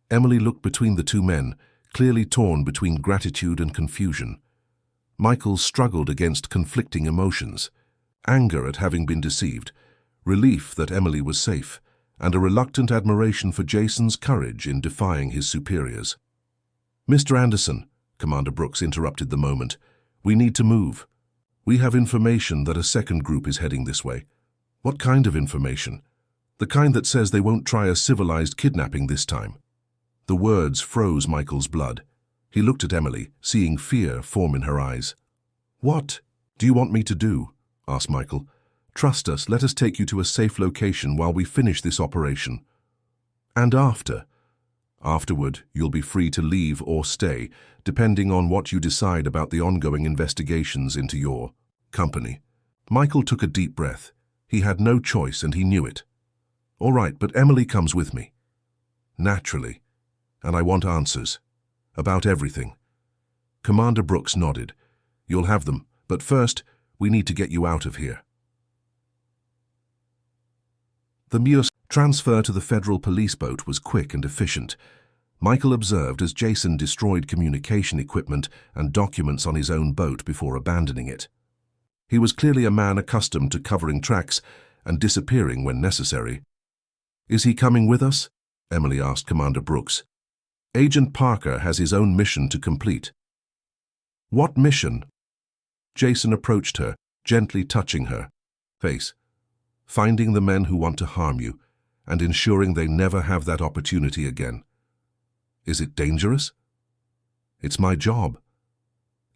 Emily looked between the 2 men, clearly torn between gratitude and confusion. Michael struggled against conflicting emotions: anger at having been deceived, relief that Emily was safe, and a reluctant admiration for Jason's courage in defying his superiors. "Mr. Anderson," Commander Brooks interrupted the moment, "we need to move. We have information that a second group is heading this way." "What kind of information?" "The kind that says they won't try a civilized kidnapping this time." The words froze Michael's blood. He looked at Emily, seeing fear form in her eyes. "What do you want me to do?" asked Michael. "Trust us, let us take you to a safe location while we finish this operation." "And after?" "Afterward, you'll be free to leave or stay, depending on what you decide about the ongoing investigations into your company." Michael took a deep breath. He had no choice, and he knew it. "All right, but Emily comes with me." "Naturally. And I want answers. About everything." Commander Brooks nodded. "You'll have them, but first, we need to get you out of here." The Millionaire transfer to the federal police boat was quick and efficient. Michael observed as Jason destroyed communication equipment and documents on his own boat before abandoning it. He was clearly a man accustomed to covering tracks and disappearing when necessary. "Is he coming with us?" Emily asked Commander Brooks. "Agent Parker has his own mission to complete." "What mission?" Jason approached her, gently touching her face. Finding the men who want to harm you, and ensuring they never have that opportunity again. Is it dangerous? It's my job.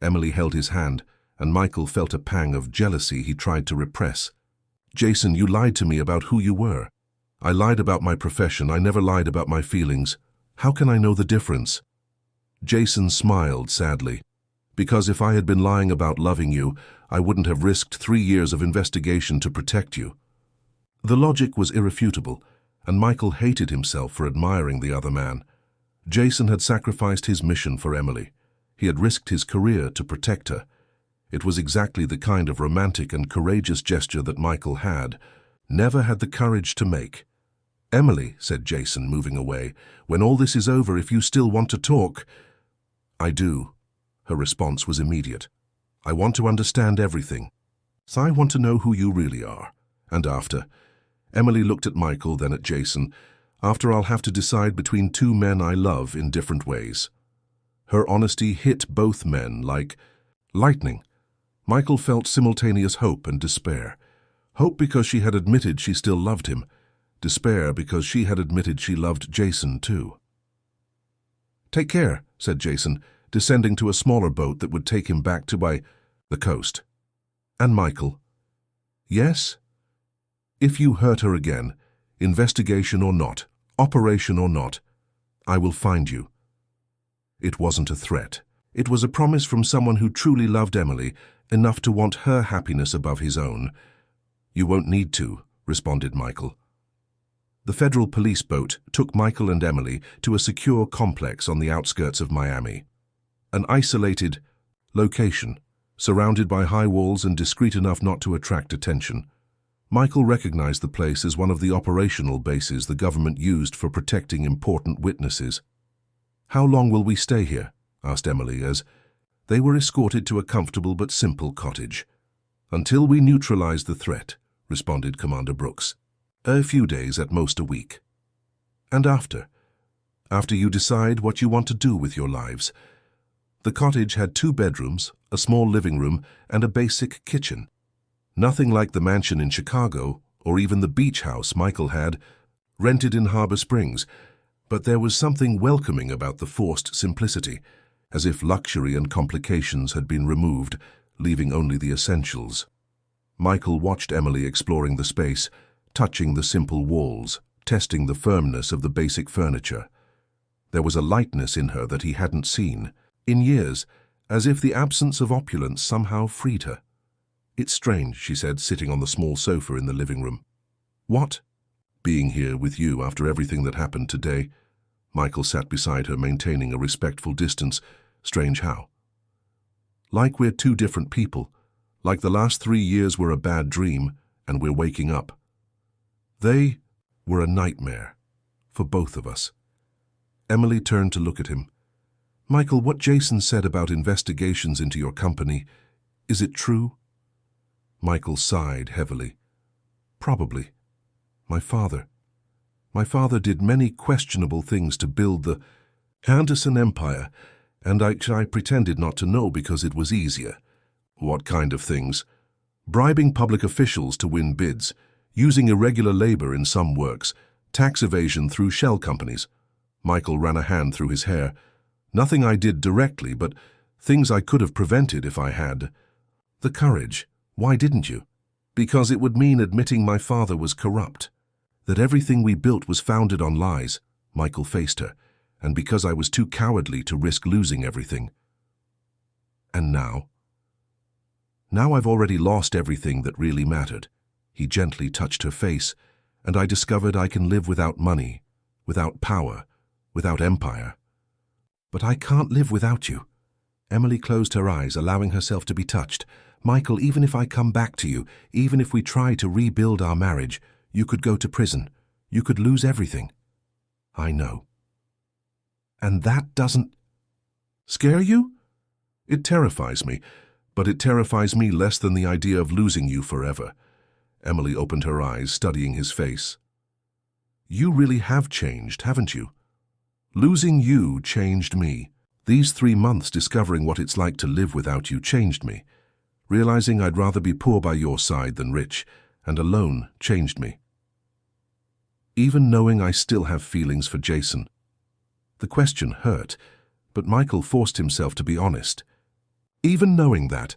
Emily held his hand, and Michael felt a pang of jealousy he tried to repress. Jason, you lied to me about who you were. I lied about my profession. I never lied about my feelings. How can I know the difference? Jason smiled sadly. Because if I had been lying about loving you, I wouldn't have risked 3 years of investigation to protect you. The logic was irrefutable, and Michael hated himself for admiring the other man. Jason had sacrificed his mission for Emily. He had risked his career to protect her. It was exactly the kind of romantic and courageous gesture that Michael never had the courage to make. Emily, said Jason, moving away, when all this is over, if you still want to talk. I do. Her response was immediate. I want to understand everything. So I want to know who you really are. And after. Emily looked at Michael, then at Jason. After, I'll have to decide between 2 men I love in different ways. Her honesty hit both men like lightning. Michael felt simultaneous hope and despair. Hope because she had admitted she still loved him. Despair because she had admitted she loved Jason too. Take care, said Jason, descending to a smaller boat that would take him back to the coast. And Michael. Yes? If you hurt her again, investigation or not, operation or not, I will find you. It wasn't a threat. It was a promise from someone who truly loved Emily, enough to want her happiness above his own. You won't need to, responded Michael. The federal police boat took Michael and Emily to a secure complex on the outskirts of Miami. An isolated location, surrounded by high walls and discreet enough not to attract attention. Michael recognized the place as one of the operational bases the government used for protecting important witnesses. How long will we stay here? Asked Emily as they were escorted to a comfortable but simple cottage. Until we neutralize the threat, responded Commander Brooks. A few days, at most a week. And after? After you decide what you want to do with your lives. The cottage had 2 bedrooms, a small living room, and a basic kitchen. Nothing like the mansion in Chicago, or even the beach house Michael had, rented in Harbor Springs, but there was something welcoming about the forced simplicity, as if luxury and complications had been removed, leaving only the essentials. Michael watched Emily exploring the space, touching the simple walls, testing the firmness of the basic furniture. There was a lightness in her that he hadn't seen in years, as if the absence of opulence somehow freed her. It's strange, she said, sitting on the small sofa in the living room. What? Being here with you after everything that happened today. Michael sat beside her, maintaining a respectful distance. Strange how? Like we're 2 different people. Like the last 3 years were a bad dream, and we're waking up. They were a nightmare. For both of us. Emily turned to look at him. Michael, what Jason said about investigations into your company, is it true? Michael sighed heavily. Probably. My father did many questionable things to build the Anderson Empire, and I pretended not to know because it was easier. What kind of things? Bribing public officials to win bids, using irregular labor in some works, tax evasion through shell companies. Michael ran a hand through his hair. Nothing I did directly, but things I could have prevented if I had. The courage. Why didn't you? Because it would mean admitting my father was corrupt. That everything we built was founded on lies. Michael faced her. And because I was too cowardly to risk losing everything. And now? Now I've already lost everything that really mattered. He gently touched her face, and I discovered I can live without money, without power, without empire. But I can't live without you. Emily closed her eyes, allowing herself to be touched. Michael, even if I come back to you, even if we try to rebuild our marriage, you could go to prison. You could lose everything. I know. And that doesn't scare you? It terrifies me, but it terrifies me less than the idea of losing you forever. Emily opened her eyes, studying his face. You really have changed, haven't you? Losing you changed me. These 3 months discovering what it's like to live without you changed me. Realizing I'd rather be poor by your side than rich, and alone, changed me. Even knowing I still have feelings for Jason. The question hurt, but Michael forced himself to be honest. Even knowing that,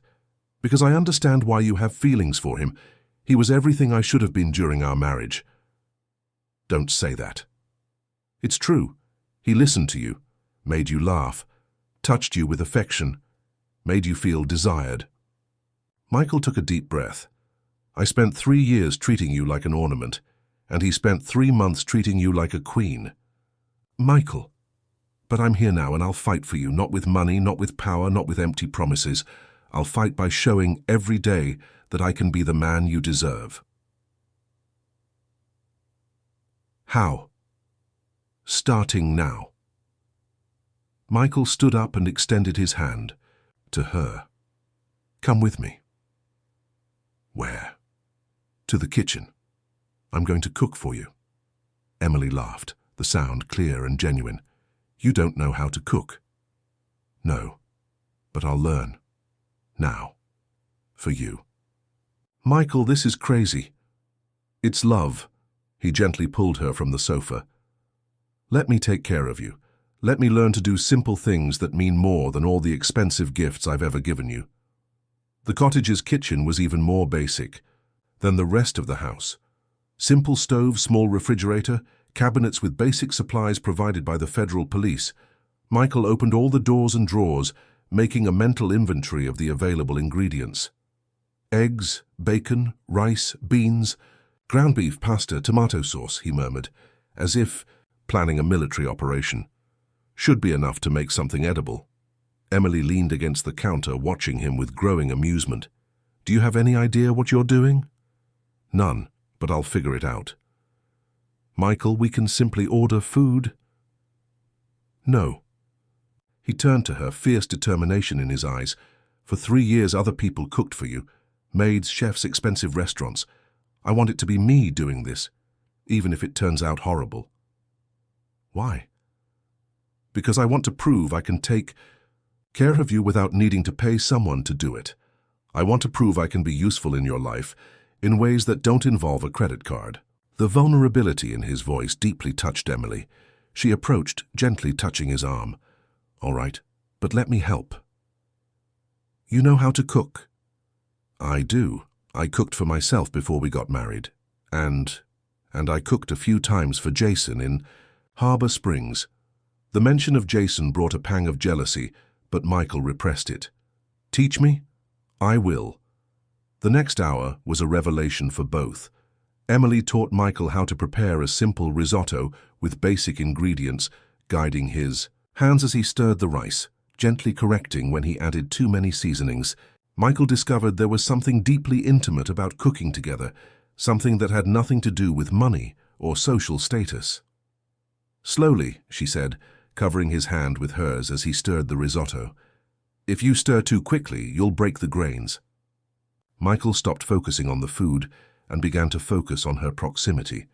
because I understand why you have feelings for him, he was everything I should have been during our marriage. Don't say that. It's true. He listened to you, made you laugh, touched you with affection, made you feel desired. Michael took a deep breath. I spent 3 years treating you like an ornament, and he spent 3 months treating you like a queen. Michael, but I'm here now and I'll fight for you, not with money, not with power, not with empty promises. I'll fight by showing every day that I can be the man you deserve. How? Starting now. Michael stood up and extended his hand to her. Come with me. Where? To the kitchen. I'm going to cook for you. Emily laughed, the sound clear and genuine. You don't know how to cook. No, but I'll learn. Now. For you. Michael, this is crazy. It's love. He gently pulled her from the sofa. Let me take care of you. Let me learn to do simple things that mean more than all the expensive gifts I've ever given you. The cottage's kitchen was even more basic than the rest of the house. Simple stove, small refrigerator, cabinets with basic supplies provided by the federal police. Michael opened all the doors and drawers, making a mental inventory of the available ingredients. Eggs, bacon, rice, beans, ground beef, pasta, tomato sauce, he murmured, as if planning a military operation. Should be enough to make something edible. Emily leaned against the counter, watching him with growing amusement. Do you have any idea what you're doing? None, but I'll figure it out. Michael, we can simply order food. No. He turned to her, fierce determination in his eyes. For 3 years other people cooked for you. Maids, chefs, expensive restaurants. I want it to be me doing this, even if it turns out horrible. Why? Because I want to prove I can take care of you without needing to pay someone to do it. I want to prove I can be useful in your life in ways that don't involve a credit card. The vulnerability in his voice deeply touched Emily. She approached, gently touching his arm. All right, but let me help. You know how to cook? I do. I cooked for myself before we got married. And I cooked a few times for Jason in Harbor Springs. The mention of Jason brought a pang of jealousy, but Michael repressed it. Teach me? I will. The next hour was a revelation for both. Emily taught Michael how to prepare a simple risotto with basic ingredients, guiding his hands as he stirred the rice, gently correcting when he added too many seasonings. Michael discovered there was something deeply intimate about cooking together, something that had nothing to do with money or social status. Slowly, she said, covering his hand with hers as he stirred the risotto. If you stir too quickly, you'll break the grains. Michael stopped focusing on the food and began to focus on her proximity,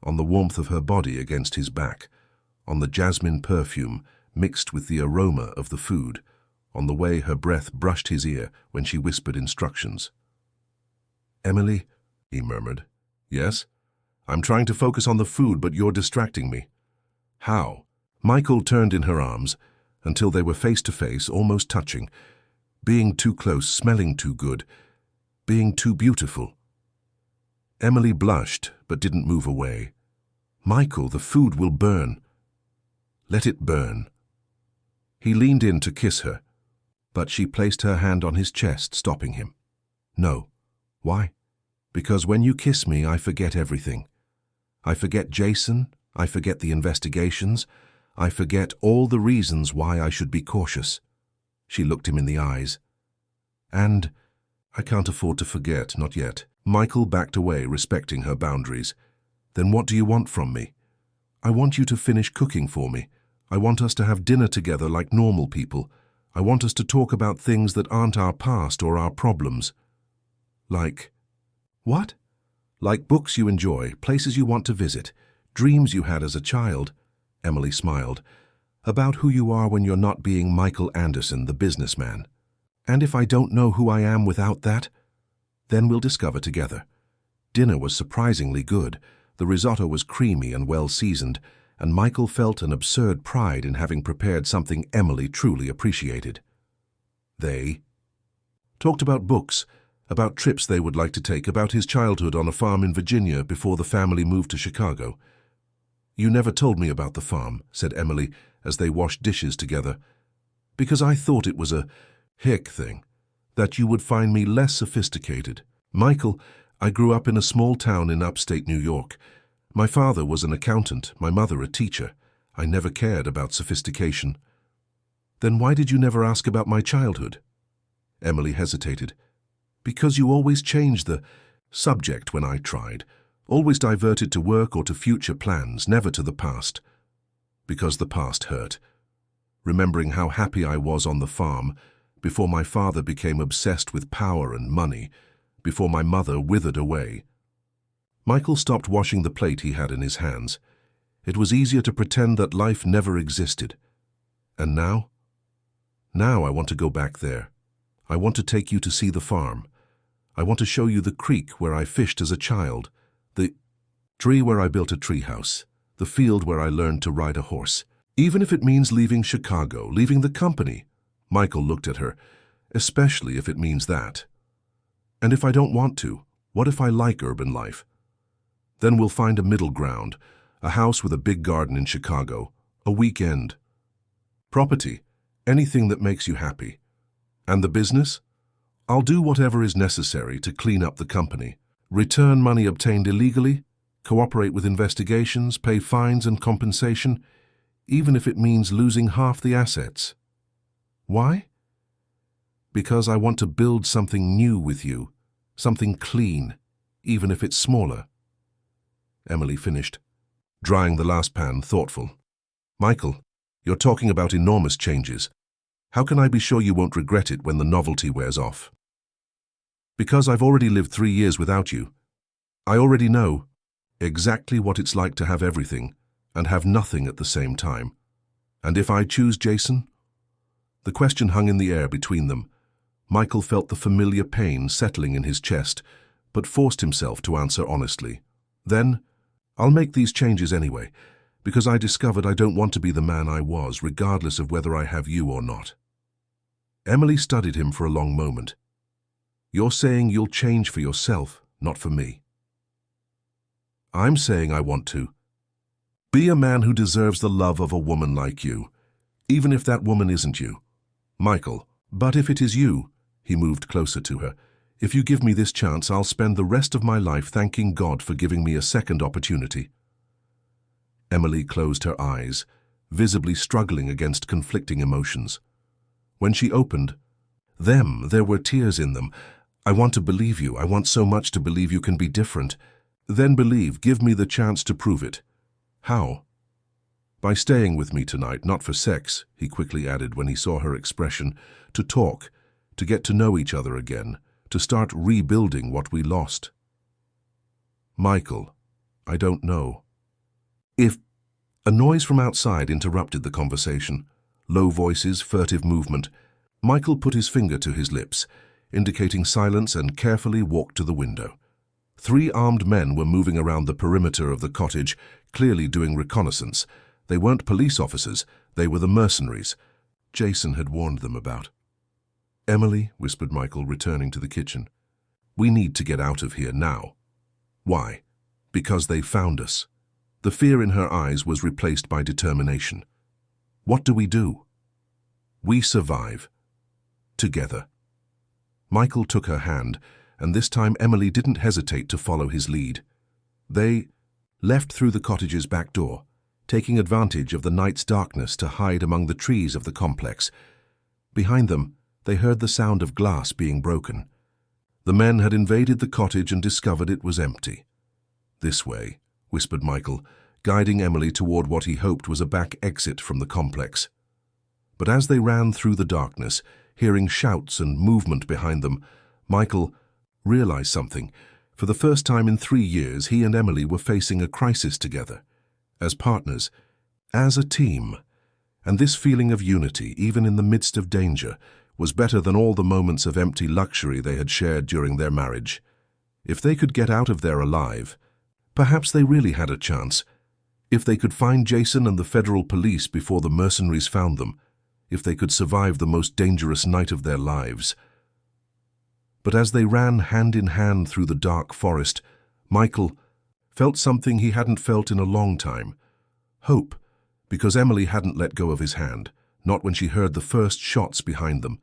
on the warmth of her body against his back, on the jasmine perfume mixed with the aroma of the food, on the way her breath brushed his ear when she whispered instructions. Emily, he murmured. Yes? I'm trying to focus on the food, but you're distracting me. How? Michael turned in her arms until they were face to face, almost touching, being too close, smelling too good, being too beautiful. Emily blushed, but didn't move away. Michael, the food will burn. Let it burn. He leaned in to kiss her, but she placed her hand on his chest, stopping him. No. Why? Because when you kiss me, I forget everything. I forget Jason, I forget the investigations, I forget all the reasons why I should be cautious. She looked him in the eyes. And I can't afford to forget, not yet. Michael backed away, respecting her boundaries. Then what do you want from me? I want you to finish cooking for me. I want us to have dinner together like normal people. I want us to talk about things that aren't our past or our problems. Like, what? Like books you enjoy, places you want to visit, dreams you had as a child. Emily smiled. About who you are when you're not being Michael Anderson, the businessman. And if I don't know who I am without that, then we'll discover together. Dinner was surprisingly good. The risotto was creamy and well-seasoned, and Michael felt an absurd pride in having prepared something Emily truly appreciated. They talked about books, about trips they would like to take, about his childhood on a farm in Virginia before the family moved to Chicago. "You never told me about the farm," said Emily as they washed dishes together, "because I thought it was a hick thing, that you would find me less sophisticated. Michael, I grew up in a small town in upstate New York. My father was an accountant, my mother a teacher. I never cared about sophistication." "Then why did you never ask about my childhood?" Emily hesitated. "Because you always changed the subject when I tried, always diverted to work or to future plans, never to the past. Because the past hurt. Remembering how happy I was on the farm, before my father became obsessed with power and money, before my mother withered away." Michael stopped washing the plate he had in his hands. It was easier to pretend that life never existed. "And now? Now I want to go back there. I want to take you to see the farm. I want to show you the creek where I fished as a child, the tree where I built a treehouse, the field where I learned to ride a horse. Even if it means leaving Chicago, leaving the company." Michael looked at her. "Especially if it means that. And if I don't want to, what if I like urban life? Then we'll find a middle ground, a house with a big garden in Chicago, a weekend. Property, anything that makes you happy. And the business? I'll do whatever is necessary to clean up the company, return money obtained illegally, cooperate with investigations, pay fines and compensation, even if it means losing half the assets. Why? Because I want to build something new with you, something clean, even if it's smaller." Emily finished, drying the last pan, thoughtful. "Michael, you're talking about enormous changes. How can I be sure you won't regret it when the novelty wears off?" "Because I've already lived 3 years without you. I already know exactly what it's like to have everything and have nothing at the same time. And if I choose Jason?" The question hung in the air between them. Michael felt the familiar pain settling in his chest, but forced himself to answer honestly. "Then, I'll make these changes anyway, because I discovered I don't want to be the man I was, regardless of whether I have you or not." Emily studied him for a long moment. "You're saying you'll change for yourself, not for me." "I'm saying I want to. Be a man who deserves the love of a woman like you, even if that woman isn't you. Michael, but if it is you," he moved closer to her, "if you give me this chance, I'll spend the rest of my life thanking God for giving me a second opportunity." Emily closed her eyes, visibly struggling against conflicting emotions. When she opened them, there were tears in them. "I want to believe you. I want so much to believe you can be different. Then believe, give me the chance to prove it." "How?" "By staying with me tonight, not for sex," he quickly added when he saw her expression, "to talk, to get to know each other again, to start rebuilding what we lost." "Michael, I don't know." "If—" A noise from outside interrupted the conversation. Low voices, furtive movement. Michael put his finger to his lips, indicating silence, and carefully walked to the window. 3 armed men were moving around the perimeter of the cottage, clearly doing reconnaissance. They weren't police officers, they were the mercenaries Jason had warned them about. "Emily," whispered Michael, returning to the kitchen, "we need to get out of here now." "Why?" "Because they found us." The fear in her eyes was replaced by determination. "What do we do?" "We survive. Together." Michael took her hand, and this time Emily didn't hesitate to follow his lead. They left through the cottage's back door, taking advantage of the night's darkness to hide among the trees of the complex. Behind them, they heard the sound of glass being broken. The men had invaded the cottage and discovered it was empty. "This way," whispered Michael, guiding Emily toward what he hoped was a back exit from the complex. But as they ran through the darkness, hearing shouts and movement behind them, Michael realized something. For the first time in 3 years, he and Emily were facing a crisis together, as partners, as a team. And this feeling of unity, even in the midst of danger, was better than all the moments of empty luxury they had shared during their marriage. If they could get out of there alive, perhaps they really had a chance. If they could find Jason and the federal police before the mercenaries found them, if they could survive the most dangerous night of their lives. But as they ran hand in hand through the dark forest, Michael felt something he hadn't felt in a long time. Hope, because Emily hadn't let go of his hand, not when she heard the first shots behind them,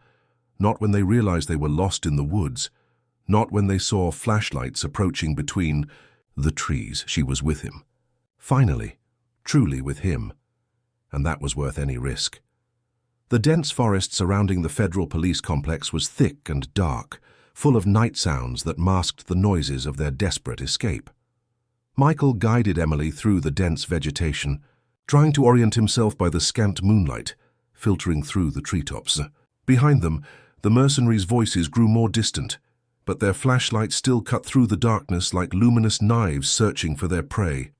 not when they realized they were lost in the woods, not when they saw flashlights approaching between the trees. She was with him. Finally, truly with him. And that was worth any risk. The dense forest surrounding the federal police complex was thick and dark, full of night sounds that masked the noises of their desperate escape. Michael guided Emily through the dense vegetation, trying to orient himself by the scant moonlight filtering through the treetops. Behind them, the mercenaries' voices grew more distant, but their flashlights still cut through the darkness like luminous knives searching for their prey.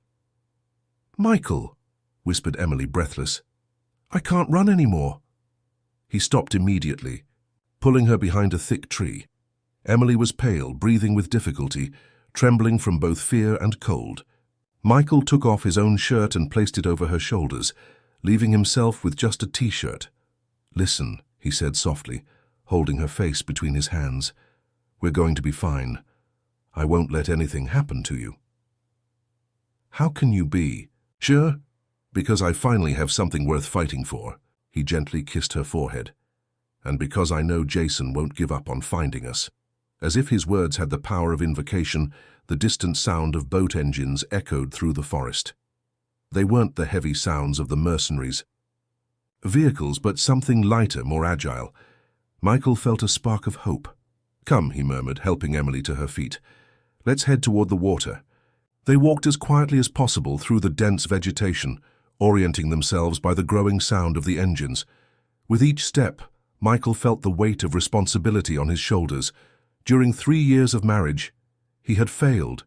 "Michael," whispered Emily, breathless, "I can't run anymore." He stopped immediately, pulling her behind a thick tree. Emily was pale, breathing with difficulty, trembling from both fear and cold. Michael took off his own shirt and placed it over her shoulders, leaving himself with just a t-shirt. "Listen," he said softly, holding her face between his hands. "We're going to be fine. I won't let anything happen to you." "How can you be?" "Sure, because I finally have something worth fighting for." He gently kissed her forehead. "And because I know Jason won't give up on finding us." As if his words had the power of invocation, the distant sound of boat engines echoed through the forest. They weren't the heavy sounds of the mercenaries' vehicles, but something lighter, more agile. Michael felt a spark of hope. "Come," he murmured, helping Emily to her feet. "Let's head toward the water." They walked as quietly as possible through the dense vegetation, orienting themselves by the growing sound of the engines. With each step, Michael felt the weight of responsibility on his shoulders. During 3 years of marriage, he had failed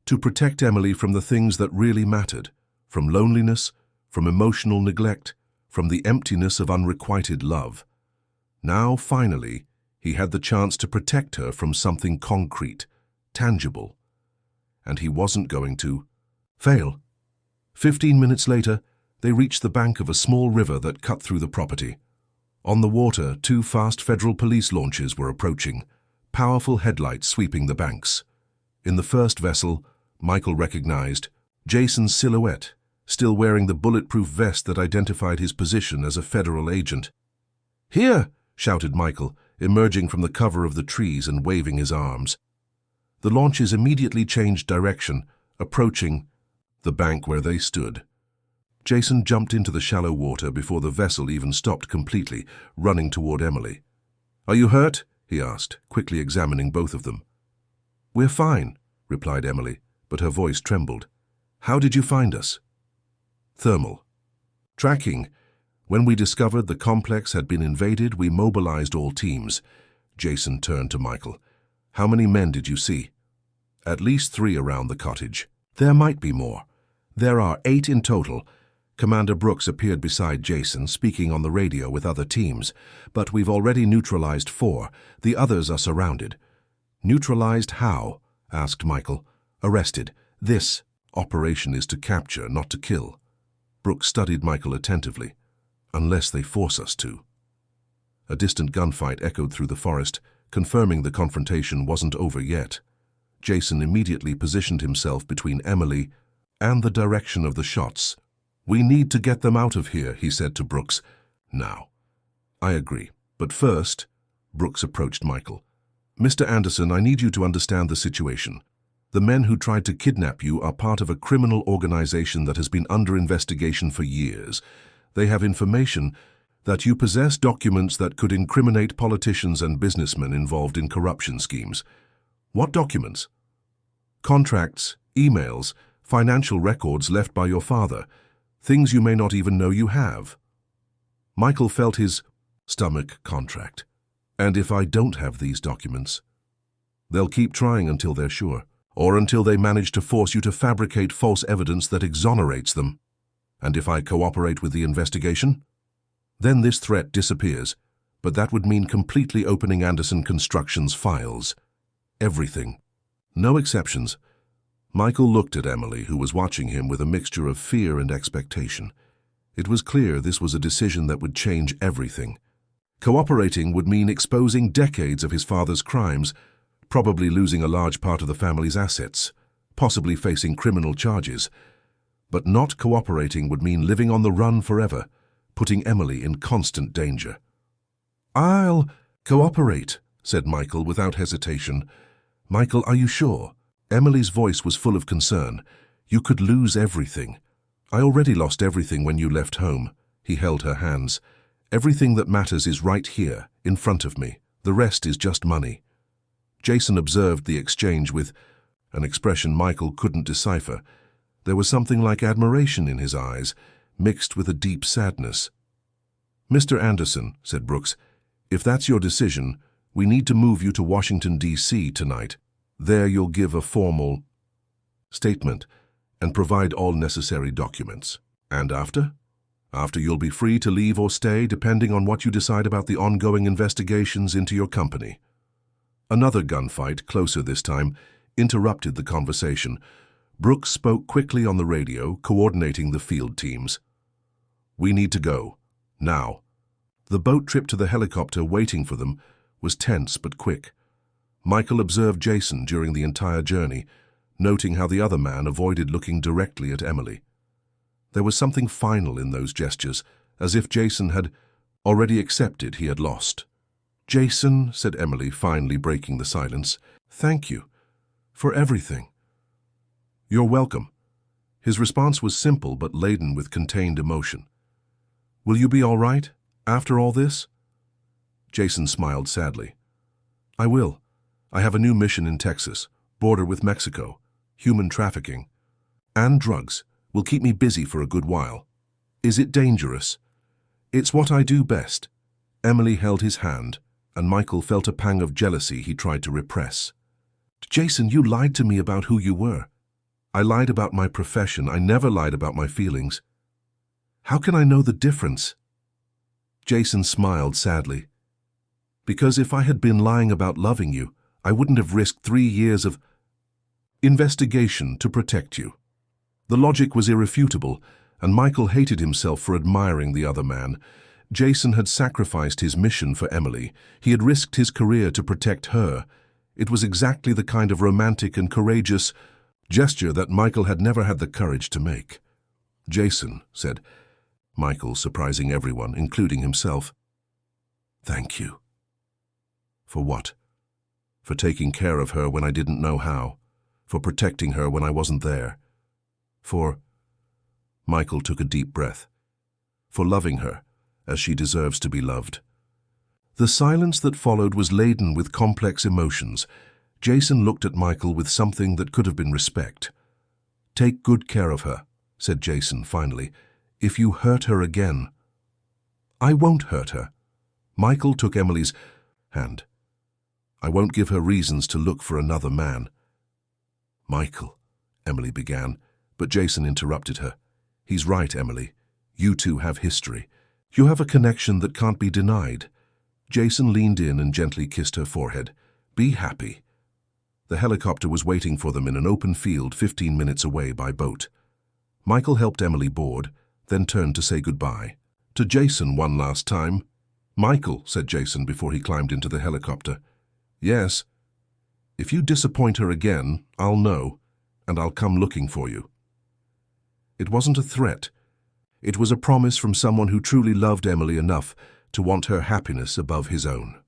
to protect Emily from the things that really mattered, from loneliness, from emotional neglect, from the emptiness of unrequited love. Now, finally, he had the chance to protect her from something concrete, tangible. And he wasn't going to fail. 15 minutes later, they reached the bank of a small river that cut through the property. On the water, 2 fast federal police launches were approaching, powerful headlights sweeping the banks. In the first vessel, Michael recognized Jason's silhouette, still wearing the bulletproof vest that identified his position as a federal agent. "Here!" shouted Michael, emerging from the cover of the trees and waving his arms. The launches immediately changed direction, approaching the bank where they stood. Jason jumped into the shallow water before the vessel even stopped completely, running toward Emily. "Are you hurt?" he asked, quickly examining both of them. "We're fine," replied Emily, but her voice trembled. "How did you find us?" "Thermal. Tracking. When we discovered the complex had been invaded, we mobilized all teams." Jason turned to Michael. "How many men did you see?" "At least 3 around the cottage. There might be more. There are 8 in total." Commander Brooks appeared beside Jason, speaking on the radio with other teams. "But we've already neutralized 4. The others are surrounded." "Neutralized how?" asked Michael. "Arrested. This operation is to capture, not to kill." Brooks studied Michael attentively. "Unless they force us to." A distant gunfight echoed through the forest, confirming the confrontation wasn't over yet. Jason immediately positioned himself between Emily and the direction of the shots. "We need to get them out of here," he said to Brooks. "Now." "I agree. But first," Brooks approached Michael. "Mr. Anderson, I need you to understand the situation. The men who tried to kidnap you are part of a criminal organization that has been under investigation for years. They have information that you possess documents that could incriminate politicians and businessmen involved in corruption schemes." "What documents?" "Contracts, emails, financial records left by your father. Things you may not even know you have." Michael felt his stomach contract. "And if I don't have these documents?" "They'll keep trying until they're sure, or until they manage to force you to fabricate false evidence that exonerates them. And if I cooperate with the investigation? Then this threat disappears." but that would mean completely opening Anderson Construction's files. Everything. No exceptions. Michael looked at Emily, who was watching him with a mixture of fear and expectation. It was clear this was a decision that would change everything. Cooperating would mean exposing decades of his father's crimes, probably losing a large part of the family's assets, possibly facing criminal charges. But not cooperating would mean living on the run forever, putting Emily in constant danger. "I'll cooperate," said Michael without hesitation. "Michael, are you sure?" Emily's voice was full of concern. "You could lose everything." "I already lost everything when you left home." He held her hands. "Everything that matters is right here, in front of me. The rest is just money." Jason observed the exchange with an expression Michael couldn't decipher. There was something like admiration in his eyes, mixed with a deep sadness. "Mr. Anderson," said Brooks, "if that's your decision, we need to move you to Washington, D.C. tonight. There you'll give a formal statement and provide all necessary documents. And after? After you'll be free to leave or stay, depending on what you decide about the ongoing investigations into your company." Another gunfight, closer this time, interrupted the conversation. Brooks spoke quickly on the radio, coordinating the field teams. "We need to go. Now." The boat trip to the helicopter waiting for them was tense but quick. Michael observed Jason during the entire journey, noting how the other man avoided looking directly at Emily. There was something final in those gestures, as if Jason had already accepted he had lost. "Jason," said Emily, finally breaking the silence, "thank you for everything." "You're welcome." His response was simple but laden with contained emotion. "Will you be all right after all this?" Jason smiled sadly. "I will. I have a new mission in Texas, border with Mexico. Human trafficking and drugs will keep me busy for a good while." "Is it dangerous?" "It's what I do best." Emily held his hand, and Michael felt a pang of jealousy he tried to repress. "Jason, you lied to me about who you were." "I lied about my profession. I never lied about my feelings." "How can I know the difference?" Jason smiled sadly. "Because if I had been lying about loving you, I wouldn't have risked 3 years of investigation to protect you." The logic was irrefutable, and Michael hated himself for admiring the other man. Jason had sacrificed his mission for Emily. He had risked his career to protect her. It was exactly the kind of romantic and courageous gesture that Michael had never had the courage to make. "Jason," said Michael, surprising everyone, including himself. "Thank you." "For what?" "For taking care of her when I didn't know how. For protecting her when I wasn't there. For—" Michael took a deep breath. "For loving her as she deserves to be loved." The silence that followed was laden with complex emotions. Jason looked at Michael with something that could have been respect. "Take good care of her," said Jason finally. "If you hurt her again—" "I won't hurt her." Michael took Emily's hand. "I won't give her reasons to look for another man." "Michael," Emily began, but Jason interrupted her. "He's right, Emily. You two have history. You have a connection that can't be denied." Jason leaned in and gently kissed her forehead. "Be happy." The helicopter was waiting for them in an open field 15 minutes away by boat. Michael helped Emily board, then turned to say goodbye. "To Jason one last time." "Michael," said Jason before he climbed into the helicopter. "Yes. If you disappoint her again, I'll know, and I'll come looking for you." It wasn't a threat. It was a promise from someone who truly loved Emily enough to want her happiness above his own.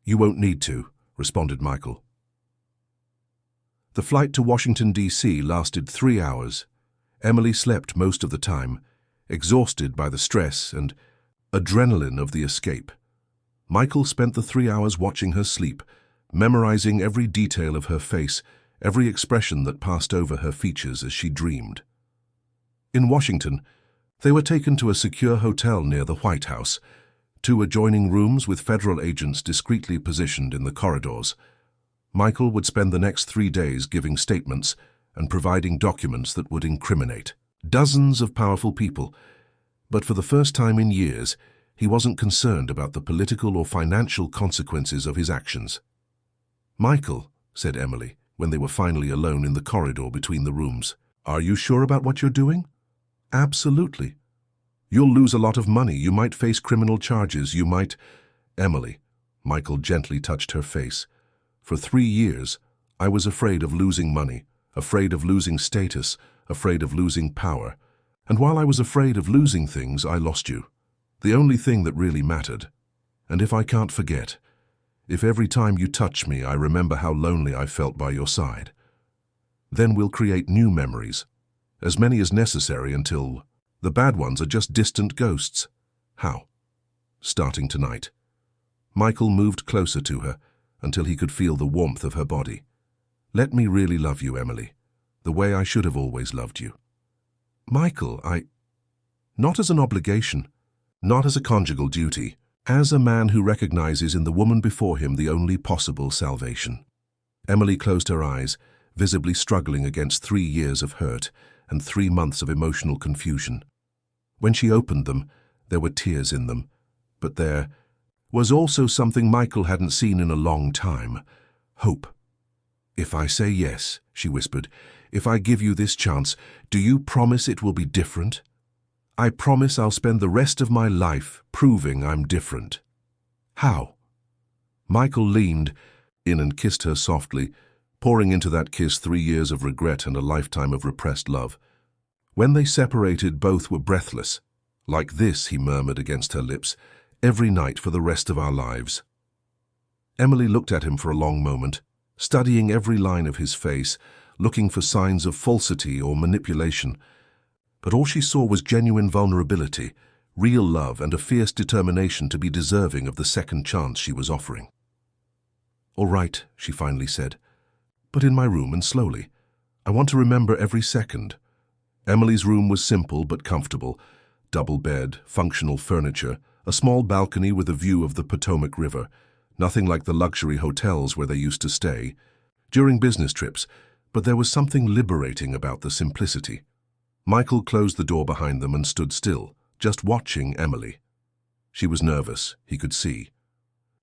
"You won't need to," responded Michael. The flight to Washington, D.C. lasted 3 hours. Emily slept most of the time, exhausted by the stress and adrenaline of the escape. Michael spent the 3 hours watching her sleep, memorizing every detail of her face, every expression that passed over her features as she dreamed. In Washington, they were taken to a secure hotel near the White House, 2 adjoining rooms with federal agents discreetly positioned in the corridors. Michael would spend the next 3 days giving statements and providing documents that would incriminate dozens of powerful people. But for the first time in years, He wasn't concerned about the political or financial consequences of his actions. "Michael," said Emily, when they were finally alone in the corridor between the rooms, "are you sure about what you're doing?" "Absolutely. You'll lose a lot of money. You might face criminal charges. You might—" "Emily," Michael gently touched her face. "For 3 years, I was afraid of losing money, afraid of losing status, afraid of losing power. And while I was afraid of losing things, I lost you. The only thing that really mattered. And if I can't forget, if every time you touch me I remember how lonely I felt by your side, then we'll create new memories, as many as necessary until the bad ones are just distant ghosts." "How?" "Starting tonight." Michael moved closer to her until he could feel the warmth of her body. "Let me really love you, Emily, the way I should have always loved you." "Michael, not as an obligation, not as a conjugal duty, as a man who recognizes in the woman before him the only possible salvation." Emily closed her eyes, visibly struggling against 3 years of hurt and 3 months of emotional confusion. When she opened them, there were tears in them, but there was also something Michael hadn't seen in a long time: hope. "If I say yes," she whispered, "if I give you this chance, do you promise it will be different? I promise I'll spend the rest of my life proving I'm different." "How?" Michael leaned in and kissed her softly, pouring into that kiss 3 years of regret and a lifetime of repressed love. When they separated, both were breathless. "Like this," he murmured against her lips, "every night for the rest of our lives." Emily looked at him for a long moment, studying every line of his face, looking for signs of falsity or manipulation. But all she saw was genuine vulnerability, real love, and a fierce determination to be deserving of the second chance she was offering. "All right," she finally said, "but in my room and slowly. I want to remember every second." Emily's room was simple but comfortable: double bed, functional furniture, a small balcony with a view of the Potomac River, nothing like the luxury hotels where they used to stay during business trips, but there was something liberating about the simplicity. Michael closed the door behind them and stood still, just watching Emily. She was nervous, he could see.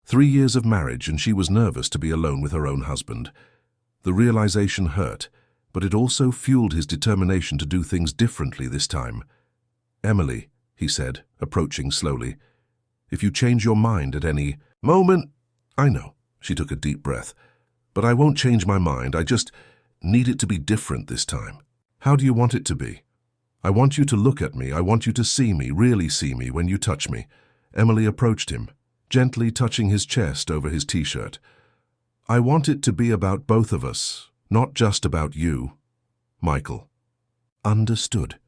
3 years of marriage, and she was nervous to be alone with her own husband. The realization hurt, but it also fueled his determination to do things differently this time. "Emily," he said, approaching slowly, "if you change your mind at any moment—" "I know," she took a deep breath, "but I won't change my mind. I just need it to be different this time." "How do you want it to be?" "I want you to look at me. I want you to see me, really see me, when you touch me." Emily approached him, gently touching his chest over his t-shirt. "I want it to be about both of us, not just about you." Michael understood.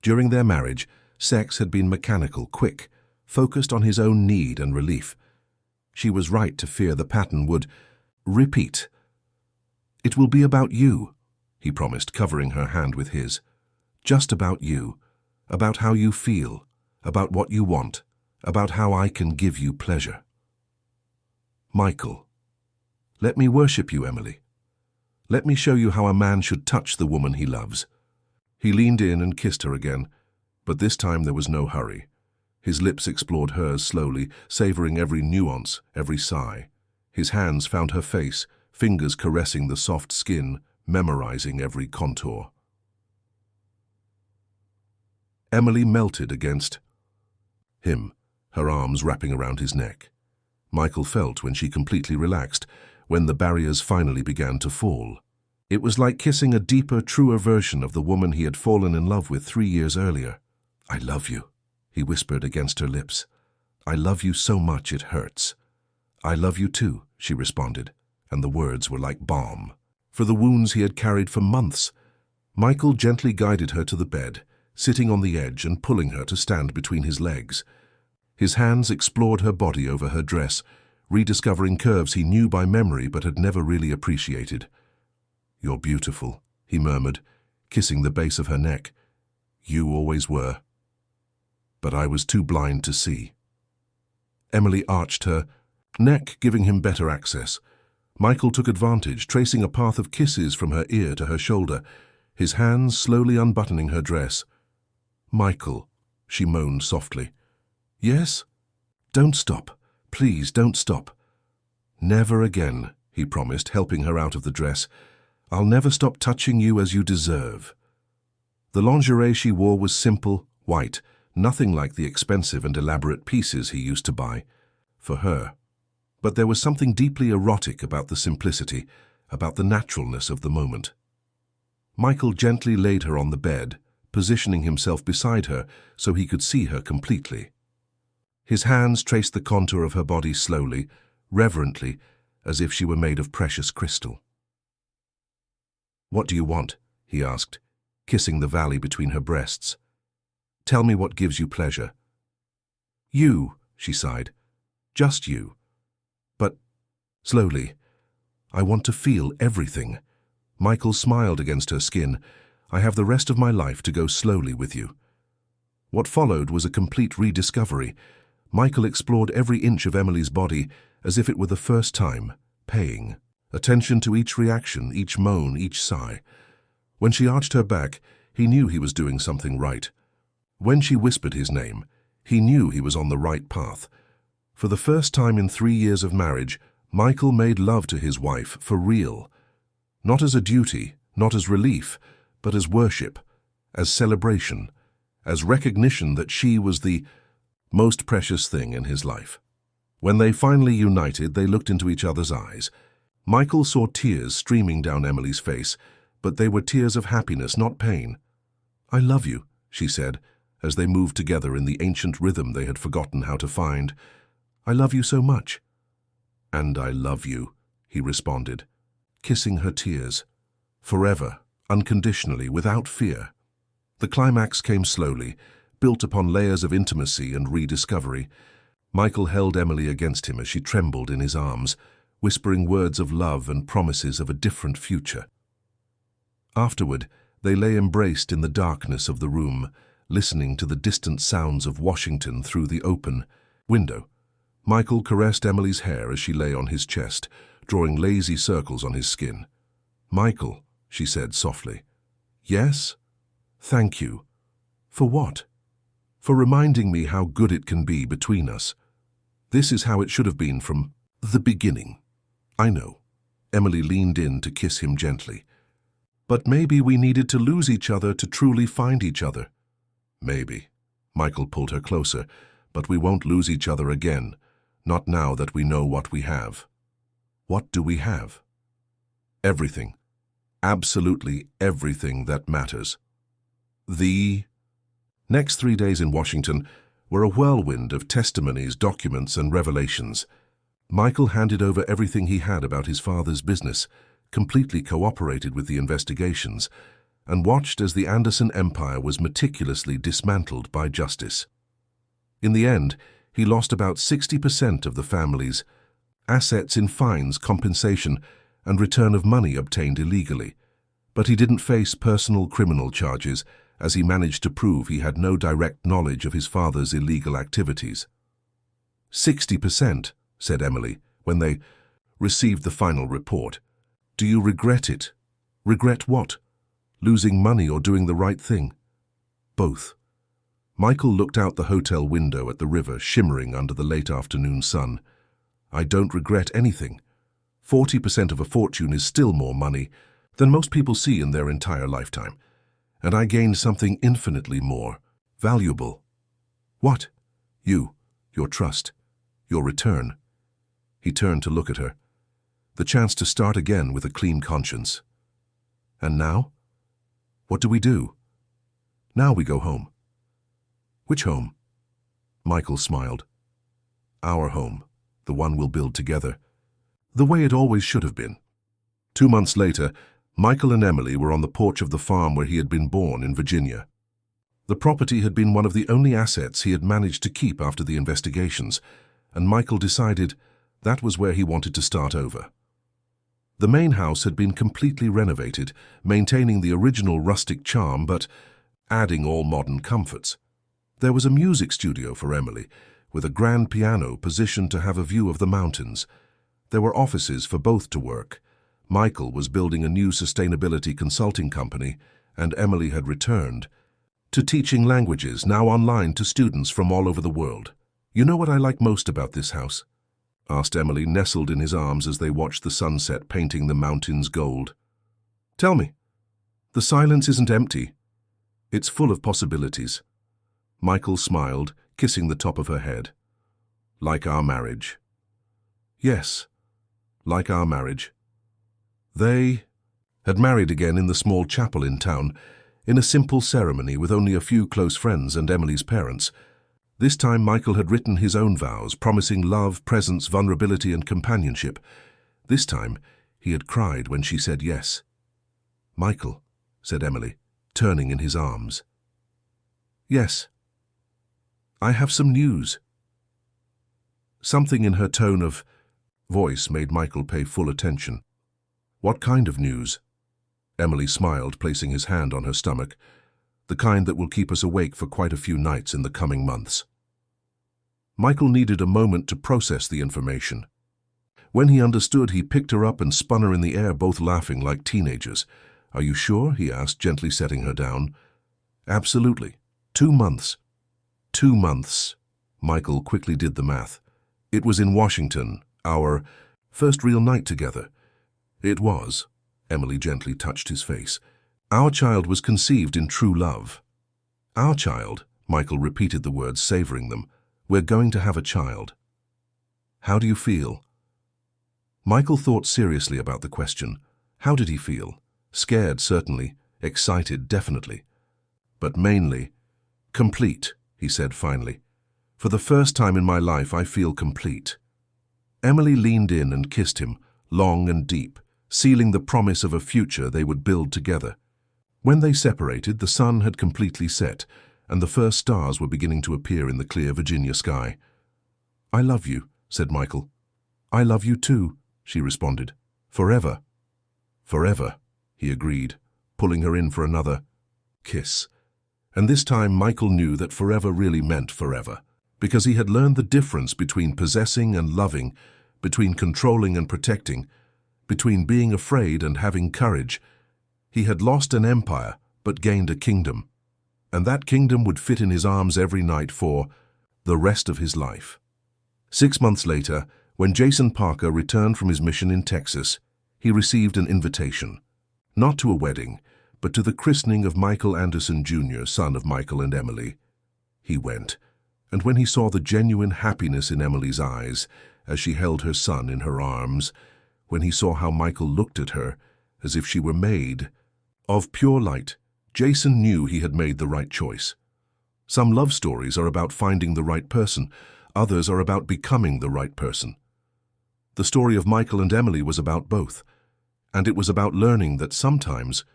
During their marriage, sex had been mechanical, quick, focused on his own need and relief. She was right to fear the pattern would repeat. "It will be about you," he promised, covering her hand with his. "Just about you, about how you feel, about what you want, about how I can give you pleasure." "Michael, let me worship you, Emily. Let me show you how a man should touch the woman he loves." He leaned in and kissed her again, but this time there was no hurry. His lips explored hers slowly, savoring every nuance, every sigh. His hands found her face, fingers caressing the soft skin, memorizing every contour. Emily melted against him, her arms wrapping around his neck. Michael felt when she completely relaxed, when the barriers finally began to fall. It was like kissing a deeper, truer version of the woman he had fallen in love with 3 years earlier. "I love you," he whispered against her lips. "I love you so much it hurts." "I love you too," she responded, and the words were like balm for the wounds he had carried for months. Michael gently guided her to the bed, sitting on the edge and pulling her to stand between his legs. His hands explored her body over her dress, rediscovering curves he knew by memory but had never really appreciated. "You're beautiful," he murmured, kissing the base of her neck. "You always were. But I was too blind to see." Emily arched her neck, giving him better access. Michael took advantage, tracing a path of kisses from her ear to her shoulder, his hands slowly unbuttoning her dress. "Michael," she moaned softly. "Yes?" Don't stop. Please, don't stop. Never again, he promised, helping her out of the dress. I'll never stop touching you as you deserve. The lingerie she wore was simple, white, nothing like the expensive and elaborate pieces he used to buy for her. But there was something deeply erotic about the simplicity, about the naturalness of the moment. Michael gently laid her on the bed, positioning himself beside her so he could see her completely. His hands traced the contour of her body slowly, reverently, as if she were made of precious crystal. "What do you want?" he asked, kissing the valley between her breasts. "Tell me what gives you pleasure." "You," she sighed. "Just you." "But," slowly, "I want to feel everything." Michael smiled against her skin. "I have the rest of my life to go slowly with you." What followed was a complete rediscovery. Michael explored every inch of Emily's body as if it were the first time, paying attention to each reaction, each moan, each sigh. When she arched her back, he knew he was doing something right. When she whispered his name, he knew he was on the right path. For the first time in 3 years of marriage, Michael made love to his wife for real. Not as a duty, not as relief, but as worship, as celebration, as recognition that she was the most precious thing in his life. When they finally united, they looked into each other's eyes. Michael saw tears streaming down Emily's face, but they were tears of happiness, not pain. "I love you," she said, as they moved together in the ancient rhythm they had forgotten how to find. "I love you so much." "And I love you," he responded, kissing her tears. Forever, unconditionally, without fear. The climax came slowly, built upon layers of intimacy and rediscovery. Michael held Emily against him as she trembled in his arms, whispering words of love and promises of a different future. Afterward, they lay embraced in the darkness of the room, listening to the distant sounds of Washington through the open window. Michael caressed Emily's hair as she lay on his chest, drawing lazy circles on his skin. "Michael," she said softly. "Yes? Thank you." "For what?" "For reminding me how good it can be between us. This is how it should have been from the beginning." "I know." Emily leaned in to kiss him gently. "But maybe we needed to lose each other to truly find each other." "Maybe." Michael pulled her closer. "But we won't lose each other again, not now that we know what we have." "What do we have?" "Everything. Absolutely everything that matters." The next 3 days in Washington were a whirlwind of testimonies, documents, and revelations. Michael handed over everything he had about his father's business, completely cooperated with the investigations, and watched as the Anderson empire was meticulously dismantled by justice. In the end, he lost about 60% of the family's assets in fines, compensation, and return of money obtained illegally. But he didn't face personal criminal charges, as he managed to prove he had no direct knowledge of his father's illegal activities. 60%, said Emily, when they received the final report. "Do you regret it?" "Regret what? Losing money or doing the right thing?" "Both." Michael looked out the hotel window at the river shimmering under the late afternoon sun. "I don't regret anything. 40% of a fortune is still more money than most people see in their entire lifetime. And I gained something infinitely more valuable." "What?" "You, your trust, your return." He turned to look at her. "The chance to start again with a clean conscience." "And now? What do we do?" "Now we go home." "Which home?" Michael smiled. "Our home, the one we'll build together. The way it always should have been." 2 months later, Michael and Emily were on the porch of the farm where he had been born in Virginia. The property had been one of the only assets he had managed to keep after the investigations, and Michael decided that was where he wanted to start over. The main house had been completely renovated, maintaining the original rustic charm but adding all modern comforts. There was a music studio for Emily, with a grand piano positioned to have a view of the mountains. There were offices for both to work. Michael was building a new sustainability consulting company, and Emily had returned to teaching languages, now online to students from all over the world. "You know what I like most about this house?" asked Emily, nestled in his arms as they watched the sunset painting the mountains gold. "Tell me." "The silence isn't empty. It's full of possibilities." Michael smiled, kissing the top of her head. "Like our marriage." "Yes, like our marriage." They had married again in the small chapel in town, in a simple ceremony with only a few close friends and Emily's parents. This time Michael had written his own vows, promising love, presence, vulnerability, and companionship. This time he had cried when she said yes. "Michael," said Emily, turning in his arms. "Yes. I have some news." Something in her tone of voice made Michael pay full attention. "What kind of news?" Emily smiled, placing his hand on her stomach. "The kind that will keep us awake for quite a few nights in the coming months." Michael needed a moment to process the information. When he understood, he picked her up and spun her in the air, both laughing like teenagers. "Are you sure?" he asked, gently setting her down. "Absolutely. 2 months." 2 months. Michael quickly did the math. "It was in Washington, our first real night together." "It was." Emily gently touched his face. "Our child was conceived in true love." "Our child," Michael repeated the words, savoring them. "We're going to have a child." "How do you feel?" Michael thought seriously about the question. How did he feel? Scared, certainly. Excited, definitely. But mainly, complete, he said finally. "For the first time in my life, I feel complete." Emily leaned in and kissed him, long and deep, sealing the promise of a future they would build together. When they separated, the sun had completely set, and the first stars were beginning to appear in the clear Virginia sky. "I love you," said Michael. "I love you too," she responded. "Forever." "Forever," he agreed, pulling her in for another kiss. And this time Michael knew that forever really meant forever, because he had learned the difference between possessing and loving, between controlling and protecting, between being afraid and having courage. He had lost an empire, but gained a kingdom. And that kingdom would fit in his arms every night for the rest of his life. 6 months later, when Jason Parker returned from his mission in Texas, he received an invitation. Not to a wedding, but to the christening of Michael Anderson Jr., son of Michael and Emily. He went, and when he saw the genuine happiness in Emily's eyes as she held her son in her arms, when he saw how Michael looked at her as if she were made of pure light, Jason knew he had made the right choice. Some love stories are about finding the right person, others are about becoming the right person. The story of Michael and Emily was about both, and it was about learning that sometimes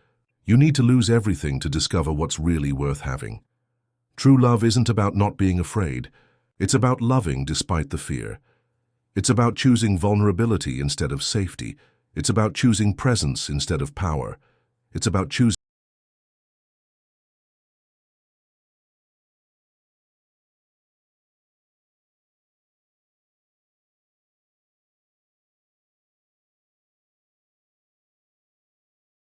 you need to lose everything to discover what's really worth having. True love isn't about not being afraid. It's about loving despite the fear. It's about choosing vulnerability instead of safety. It's about choosing presence instead of power. It's about choosing